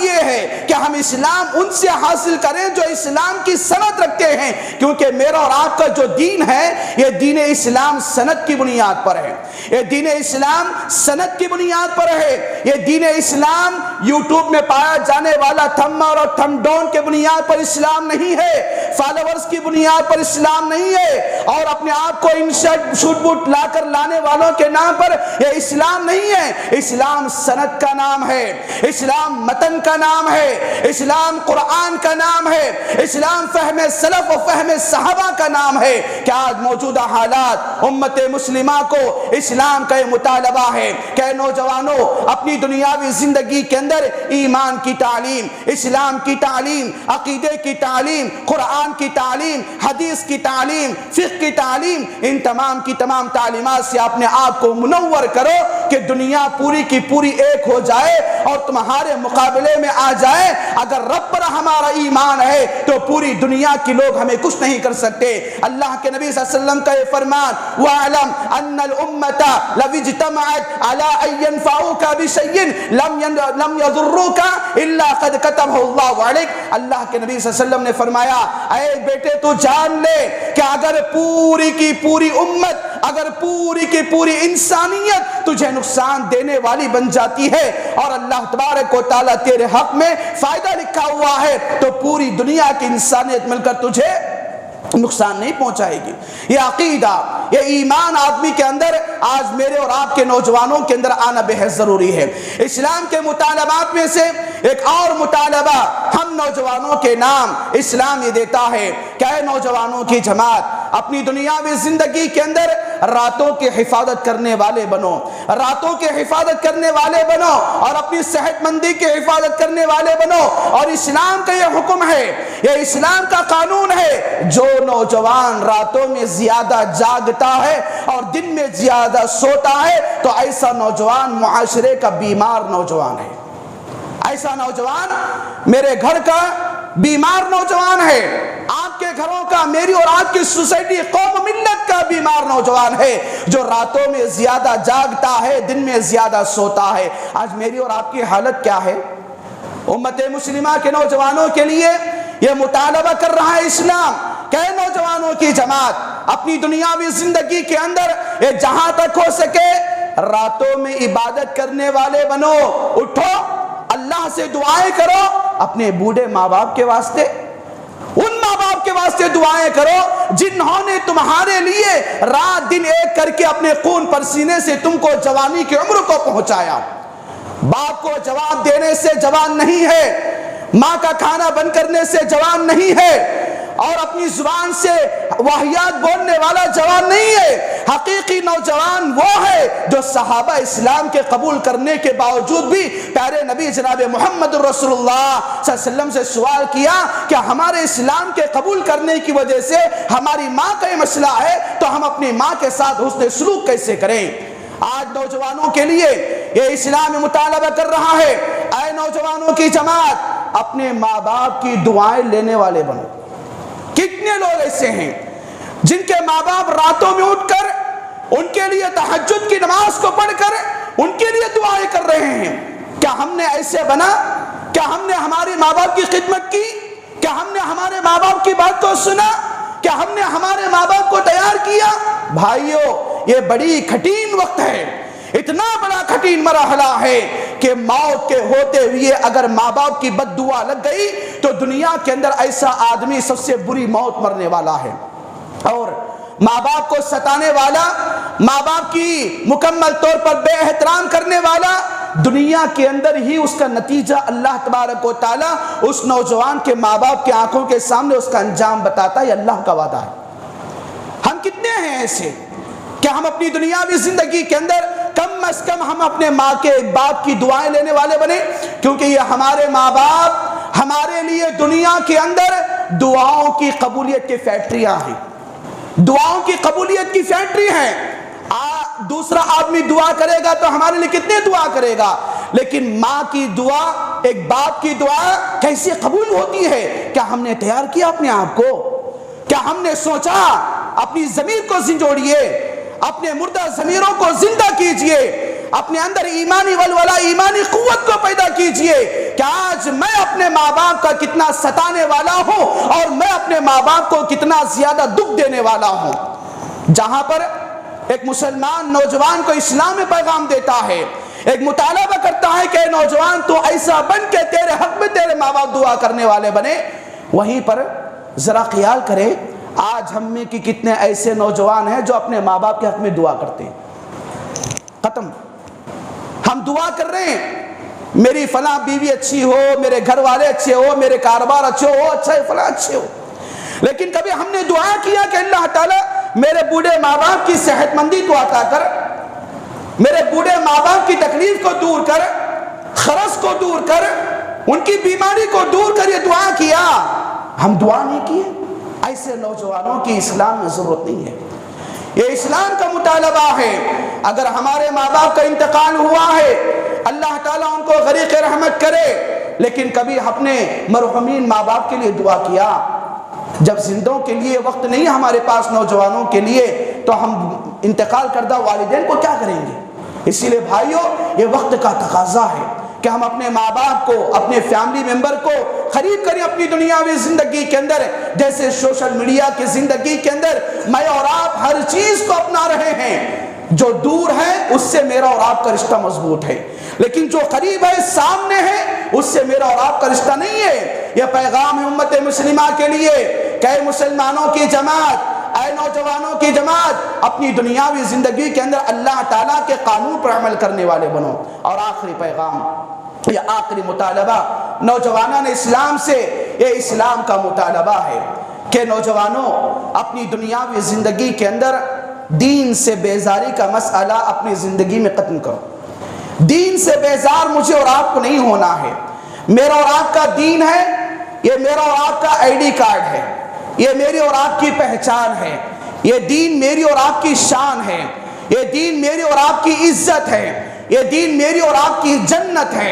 یہ ہے کہ ہم اسلام ان سے حاصل کریں جو اسلام کی سند رکھتے ہیں، کیونکہ میرا اور آپ کا جو دین ہے یہ دین اسلام سند کی بنیاد پر ہے، یہ دین اسلام سند کی بنیاد پر ہے۔ یہ دین اسلام یوٹیوب میں پایا جانے والا تھم اور تھم ڈاؤن کے بنیاد پر اسلام نہیں ہے، فالوورز کی بنیاد پر اسلام نہیں ہے، اور اپنے آپ کو انشٹ شوٹ بوٹ لا کر لانے والوں کے نام پر یہ اسلام نہیں ہے۔ اسلام سند کا نام ہے، اسلام متن کا نام ہے، اسلام قرآن کا نام ہے، اسلام فہم سلف و فہم صحابہ کا نام ہے۔ کہ آج موجودہ حالات امت مسلمہ کو اسلام کا یہ مطالبہ ہے کہ نوجوانوں اپنی دنیاوی زندگی کے اندر ایمان کی تعلیم، اسلام کی تعلیم، عقیدے کی تعلیم، قرآن کی تعلیم، حدیث کی تعلیم، فقہ کی تعلیم، ان تمام کی تمام تعلیمات سے اپنے آپ کو منور کرو کہ دنیا پوری کی پوری ایک ہو جائے اور تمہارے مقابلے میں آ جائے۔ اگر رب پر ہمارا ایمان ہے تو پوری دنیا کے لوگ ہمیں کچھ نہیں کر سکتے۔ اللہ کے نبی صلی اللہ علیہ وسلم کا یہ فرمان وَاعْلَمْ أَنَّ الْأُمَّةَ لَوِ اجْتَمَعَتْ عَلَىٰ أَن يَنفَعُوكَ بِشَيْءٍ لَمْ يَضُرُّوكَ إِلَّا قَدْ كَتَبَهُ اللَّهُ عَلَيْكَ۔ اللہ کے نبی صلی اللہ علیہ وسلم نے فرمایا اے بیٹے تو جان لے کہ اگر پوری کی پوری امت، اگر پوری کی پوری انسانیت تجھے نقصان دینے والی بن جاتی ہے اور اللہ تبارک و تعالیٰ تیرے حق میں فائدہ لکھا ہوا ہے تو پوری دنیا کی انسانیت مل کر تجھے نقصان نہیں پہنچائے گی۔ یہ عقیدہ، یہ ایمان آدمی کے اندر آج میرے اور آپ کے نوجوانوں کے اندر آنا بہت ضروری ہے۔ اسلام کے مطالبات میں سے ایک اور مطالبہ ہم نوجوانوں کے نام اسلام یہ دیتا ہے کہ اے نوجوانوں کی جماعت، اپنی دنیاوی زندگی کے اندر راتوں کی حفاظت کرنے والے بنو، راتوں کی حفاظت کرنے والے بنو، اور اپنی صحت مندی کی حفاظت کرنے والے بنو۔ اور اسلام کا یہ حکم ہے، یہ اسلام کا قانون ہے، جو نوجوان راتوں میں زیادہ جاگتا ہے اور دن میں زیادہ سوتا ہے تو ایسا نوجوان معاشرے کا بیمار نوجوان ہے، ایسا نوجوان میرے گھر کا بیمار نوجوان ہے، آپ کے گھروں کا، میری اور آپ کی سوسائٹی، قوم ملت کا بیمار نوجوان ہے، جو راتوں میں زیادہ جاگتا ہے، دن میں زیادہ سوتا ہے۔ آج میری اور آپ کی حالت کیا ہے؟ امت مسلمہ کے نوجوانوں کے لیے یہ مطالبہ کر رہا ہے اسلام کہ اے نوجوانوں کی جماعت، اپنی دنیاوی زندگی کے اندر جہاں تک ہو سکے راتوں میں عبادت کرنے والے بنو، اٹھو، اللہ سے دعائیں کرو، اپنے بوڑھے ماں باپ کے واسطے، ان ماں باپ کے واسطے دعائیں کرو جنہوں نے تمہارے لیے رات دن ایک کر کے اپنے خون پسینے سے تم کو جوانی کی عمر کو پہنچایا۔ باپ کو جواب دینے سے جوان نہیں ہے، ماں کا کھانا بند کرنے سے جوان نہیں ہے، اور اپنی زبان سے واہیات بولنے والا جوان نہیں ہے۔ حقیقی نوجوان وہ ہے جو صحابہ اسلام کے قبول کرنے کے باوجود بھی پیارے نبی جناب محمد رسول اللہ صلی اللہ علیہ وسلم سے سوال کیا کہ ہمارے اسلام کے قبول کرنے کی وجہ سے ہماری ماں کا یہ مسئلہ ہے تو ہم اپنی ماں کے ساتھ حسن سلوک کیسے کریں۔ آج نوجوانوں کے لیے یہ اسلام مطالبہ کر رہا ہے، اے نوجوانوں کی جماعت، اپنے ماں باپ کی دعائیں لینے والے بنو۔ کتنے لوگ ایسے ہیں جن کے ماں باپ راتوں میں اٹھ کر ان کے لیے تہجد کی نماز کو پڑھ کر ان کے لیے دعائیں کر رہے ہیں؟ کیا ہم نے ایسے بنا؟ کیا ہم نے ہمارے ماں باپ کی خدمت کی؟ کیا ہم نے ہمارے ماں باپ کی بات کو سنا؟ کیا ہم نے ہمارے ماں باپ کو تیار کیا؟ بھائیو، یہ بڑی کٹھن وقت ہے، اتنا بڑا کٹھن مرحلہ ہے کہ موت کے ہوتے ہوئے اگر ماں باپ کی بد دعا لگ گئی تو دنیا کے اندر ایسا آدمی سب سے بری موت مرنے والا ہے۔ اور ماں باپ کو ستانے والا، ماں باپ کی مکمل طور پر بے احترام کرنے والا، دنیا کے اندر ہی اس کا نتیجہ اللہ تبارک و تعالیٰ اس نوجوان کے ماں باپ کی آنکھوں کے سامنے اس کا انجام بتاتا ہے۔ یہ اللہ کا وعدہ ہے۔ ہم کتنے ہیں ایسے کہ ہم اپنی دنیاوی زندگی کے اندر کم از کم ہم اپنے ماں کے باپ کی دعائیں لینے والے بنے؟ کیونکہ یہ ہمارے ماں باپ ہمارے لیے دنیا کے اندر دعاؤں کی قبولیت کی فیکٹریاں ہیں، دعاؤں کی قبولیت کی فیکٹری ہیں۔ دوسرا آدمی دعا کرے گا تو ہمارے لیے کتنے دعا کرے گا، لیکن ماں کی دعا، ایک باپ کی دعا کیسے قبول ہوتی ہے؟ کیا ہم نے تیار کیا اپنے آپ کو؟ کیا ہم نے سوچا؟ اپنی ضمیر کو جوڑیے، اپنے مردہ ضمیروں کو زندہ کیجئے، اپنے اندر ایمانی ولولہ، ایمانی قوت کو پیدا کیجئے کہ آج میں اپنے ماں باپ کا کتنا ستانے والا ہوں اور میں اپنے ماں باپ کو کتنا زیادہ دکھ دینے والا ہوں۔ جہاں پر ایک مسلمان نوجوان کو اسلام میں پیغام دیتا ہے، ایک مطالبہ کرتا ہے کہ نوجوان تو ایسا بن کے تیرے حق میں تیرے ماں باپ دعا کرنے والے بنے، وہیں پر ذرا خیال کرے آج ہم میں کی کتنے ایسے نوجوان ہیں جو اپنے ماں باپ کے حق میں دعا کرتے ہیں۔ ختم، ہم دعا کر رہے ہیں میری فلاں بیوی اچھی ہو، میرے گھر والے اچھے ہو، میرے کاروبار اچھے ہو، اچھا ہے فلاں اچھے ہو، لیکن کبھی ہم نے دعا کیا کہ اللہ تعالیٰ میرے بوڑھے ماں باپ کی صحت مندی کو عطا کر، میرے بوڑھے ماں باپ کی تکلیف کو دور کر، خرس کو دور کر، ان کی بیماری کو دور کر، یہ دعا کیا؟ ہم دعا نہیں کیے۔ ایسے نوجوانوں کی اسلام میں ضرورت نہیں ہے، یہ اسلام کا مطالبہ ہے۔ اگر ہمارے ماں باپ کا انتقال ہوا ہے، اللہ تعالیٰ ان کو غریق رحمت کرے، لیکن کبھی اپنے مرحومین ماں باپ کے لیے دعا کیا؟ جب زندوں کے لیے وقت نہیں ہمارے پاس نوجوانوں کے لیے، تو ہم انتقال کردہ والدین کو کیا کریں گے؟ اسی لیے بھائیوں، یہ وقت کا تقاضا ہے کہ ہم اپنے ماں باپ کو، اپنے فیملی ممبر کو قریب کریں اپنی دنیاوی زندگی کے اندر۔ جیسے سوشل میڈیا کی زندگی کے اندر میں اور آپ ہر چیز کو اپنا رہے ہیں، جو دور ہے اس سے میرا اور آپ کا رشتہ مضبوط ہے، لیکن جو قریب ہے، سامنے ہے، اس سے میرا اور آپ کا رشتہ نہیں ہے۔ یہ پیغام ہے امت مسلمہ کے لیے کہ اے مسلمانوں کی جماعت، اے نوجوانوں کی جماعت اپنی دنیاوی زندگی کے اندر اللہ تعالیٰ کے قانون پر عمل کرنے والے بنو۔ اور آخری پیغام یا آخری مطالبہ نوجوانان اسلام سے، یہ اسلام کا مطالبہ ہے کہ نوجوانوں اپنی دنیاوی زندگی کے اندر دین سے بیزاری کا مسئلہ اپنی زندگی میں ختم کرو۔ دین سے بیزار مجھے اور آپ کو نہیں ہونا ہے۔ میرا اور آپ کا دین ہے، یہ میرا اور آپ کا آئی ڈی کارڈ ہے، یہ میری اور آپ کی پہچان ہے، یہ دین میری اور آپ کی شان ہے، یہ دین میری اور آپ کی عزت ہے، یہ دین میری اور آپ کی جنت ہے،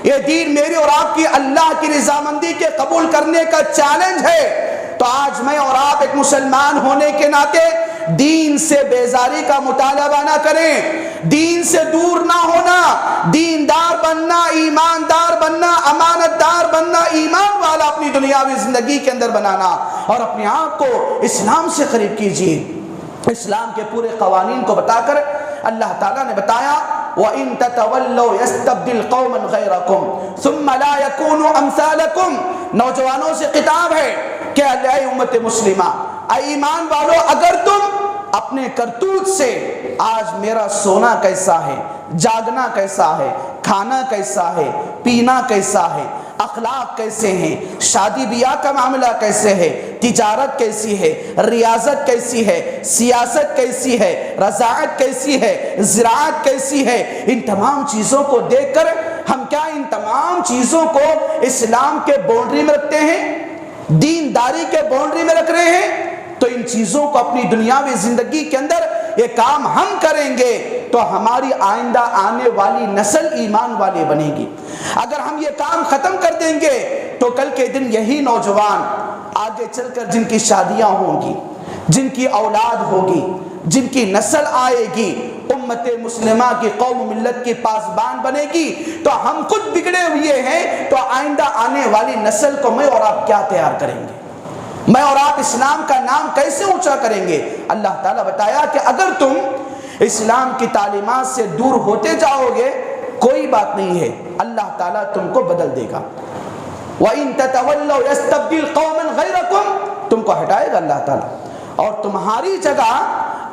یہ دین میری اور آپ کی اللہ کی رضامندی کے قبول کرنے کا چیلنج ہے۔ تو آج میں اور آپ ایک مسلمان ہونے کے ناطے دین سے بیزاری کا مطالبہ نہ کریں، دین سے دور نہ ہونا، دیندار بننا، ایماندار بننا، امانت دار بننا، ایمان والا اپنی دنیاوی زندگی کے اندر بنانا، اور اپنے آپ کو اسلام سے قریب کیجیے۔ اسلام کے پورے قوانین کو بتا کر اللہ تعالیٰ نے بتایا وَإِن تَتَوَلَّوْا يَسْتَبْدِلْ قَوْمًا غَيْرَكُمْ ثُمَّ لَا يَكُونُوا أَمْثَالَكُمْ۔ نوجوانوں سے خطاب ہے کہ اے امت مسلمہ، اے ایمان والو، اگر تم اپنے کرتوت سے آج میرا سونا کیسا ہے، جاگنا کیسا ہے، کھانا کیسا ہے، پینا کیسا ہے، اخلاق کیسے ہیں، شادی بیاہ کا معاملہ کیسے ہے، تجارت کیسی ہے، ریاضت کیسی ہے، سیاست کیسی ہے، رضاعت کیسی ہے، زراعت کیسی ہے، ان تمام چیزوں کو دیکھ کر ہم کیا ان تمام چیزوں کو اسلام کے باؤنڈری میں رکھتے ہیں، دینداری کے باؤنڈری میں رکھ رہے ہیں؟ تو ان چیزوں کو اپنی دنیاوی زندگی کے اندر یہ کام ہم کریں گے تو ہماری آئندہ آنے والی نسل ایمان والی بنے گی۔ اگر ہم یہ کام ختم کر دیں گے تو کل کے دن یہی نوجوان آگے چل کر جن کی شادیاں ہوں گی، جن کی اولاد ہوگی، جن کی نسل آئے گی، امت مسلمہ کی قوم ملت کی پاسبان بنے گی، تو ہم خود بگڑے ہوئے ہیں، تو آئندہ آنے والی نسل کو میں اور آپ کیا تیار کریں گے؟ میں اور آپ اسلام کا نام کیسے اونچا کریں گے؟ اللہ تعالیٰ بتایا کہ اگر تم اسلام کی تعلیمات سے دور ہوتے جاؤ گے کوئی بات نہیں ہے، اللہ تعالیٰ تم کو بدل دے گا۔ وَإِن تَتَوَلَّوْا يَسْتَبْدِلْ قَوْمًا غَيْرَكُمْ، تم کو ہٹائے گا اللہ تعالیٰ، اور تمہاری جگہ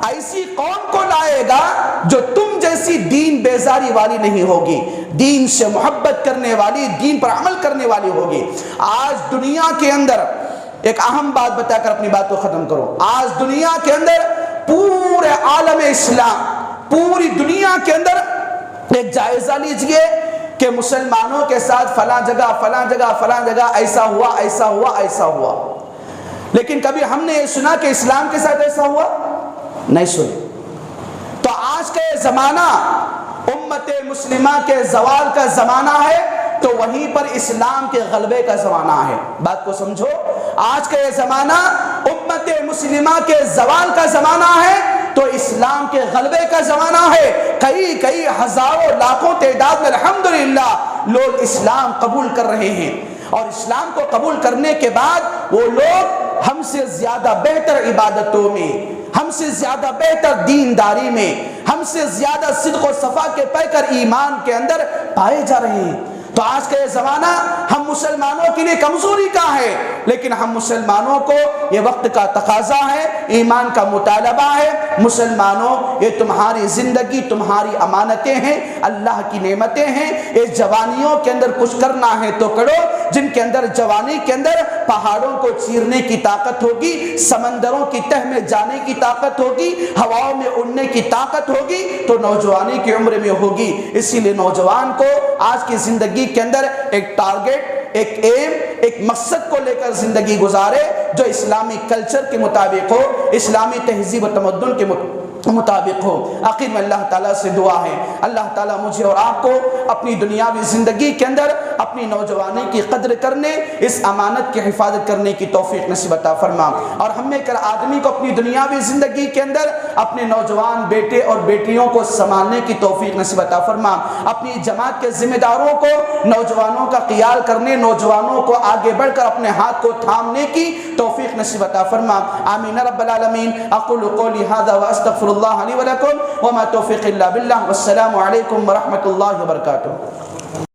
ایسی قوم کو لائے گا جو تم جیسی دین بیزاری والی نہیں ہوگی، دین سے محبت کرنے والی، دین پر عمل کرنے والی ہوگی۔ آج دنیا کے اندر ایک اہم بات بتا کر اپنی بات کو ختم کرو، آج دنیا کے اندر پورے عالم اسلام، پوری دنیا کے اندر ایک جائزہ لیجئے کہ مسلمانوں کے ساتھ فلاں جگہ فلاں جگہ فلاں جگہ ایسا ہوا ایسا ہوا ایسا ہوا، لیکن کبھی ہم نے یہ سنا کہ اسلام کے ساتھ ایسا ہوا؟ نہیں سنے۔ تو آج کا یہ زمانہ امت مسلمہ کے زوال کا زمانہ ہے، تو وہیں پر اسلام کے غلبے کا زمانہ ہے۔ بات کو سمجھو، آج کا یہ زمانہ امت مسلمہ کے زوال کا زمانہ ہے تو اسلام کے غلبے کا زمانہ ہے۔ کئی ہزاروں لاکھوں تعداد میں الحمدللہ لوگ اسلام قبول کر رہے ہیں، اور اسلام کو قبول کرنے کے بعد وہ لوگ ہم سے زیادہ بہتر عبادتوں میں، ہم سے زیادہ بہتر دینداری میں، ہم سے زیادہ صدق و صفا کے پیکر ایمان کے اندر پائے جا رہے ہیں۔ تو آج کا یہ زمانہ ہم مسلمانوں کے لیے کمزوری کا ہے، لیکن ہم مسلمانوں کو یہ وقت کا تقاضا ہے، ایمان کا مطالبہ ہے۔ مسلمانوں، یہ تمہاری زندگی، تمہاری امانتیں ہیں، اللہ کی نعمتیں ہیں۔ اس جوانیوں کے اندر کچھ کرنا ہے تو کرو، جن کے اندر جوانی کے اندر پہاڑوں کو چیرنے کی طاقت ہوگی، سمندروں کی تہ میں جانے کی طاقت ہوگی، ہواؤں میں اڑنے کی طاقت ہوگی، تو نوجوانی کی عمر میں ہوگی۔ اسی لیے نوجوان کو آج کی زندگی کے اندر ایک ٹارگٹ، ایک ایم، ایک مقصد کو لے کر زندگی گزارے جو اسلامی کلچر کے مطابق ہو، اسلامی تہذیب و تمدن کے مطابق ہو۔ آخر میں اللہ تعالیٰ سے دعا ہے، اللہ تعالیٰ مجھے اور آپ کو اپنی دنیاوی زندگی کے اندر اپنی نوجوانی کی قدر کرنے، اس امانت کی حفاظت کرنے کی توفیق نصیب عطا فرما، اور ہم میں کر آدمی کو اپنی دنیاوی زندگی کے اندر اپنے نوجوان بیٹے اور بیٹیوں کو سنبھالنے کی توفیق نصیب عطا فرما، اپنی جماعت کے ذمہ داروں کو نوجوانوں کا خیال کرنے، نوجوانوں کو آگے بڑھ کر اپنے ہاتھ کو تھامنے کی توفیق نصیب عطا فرما۔ آمین رب العالمین۔ اقول قولی ھذا واستغفر اللہ لی ولکم وما توفیق الا باللہ، والسلام علیکم ورحمۃ اللہ وبرکاتہ۔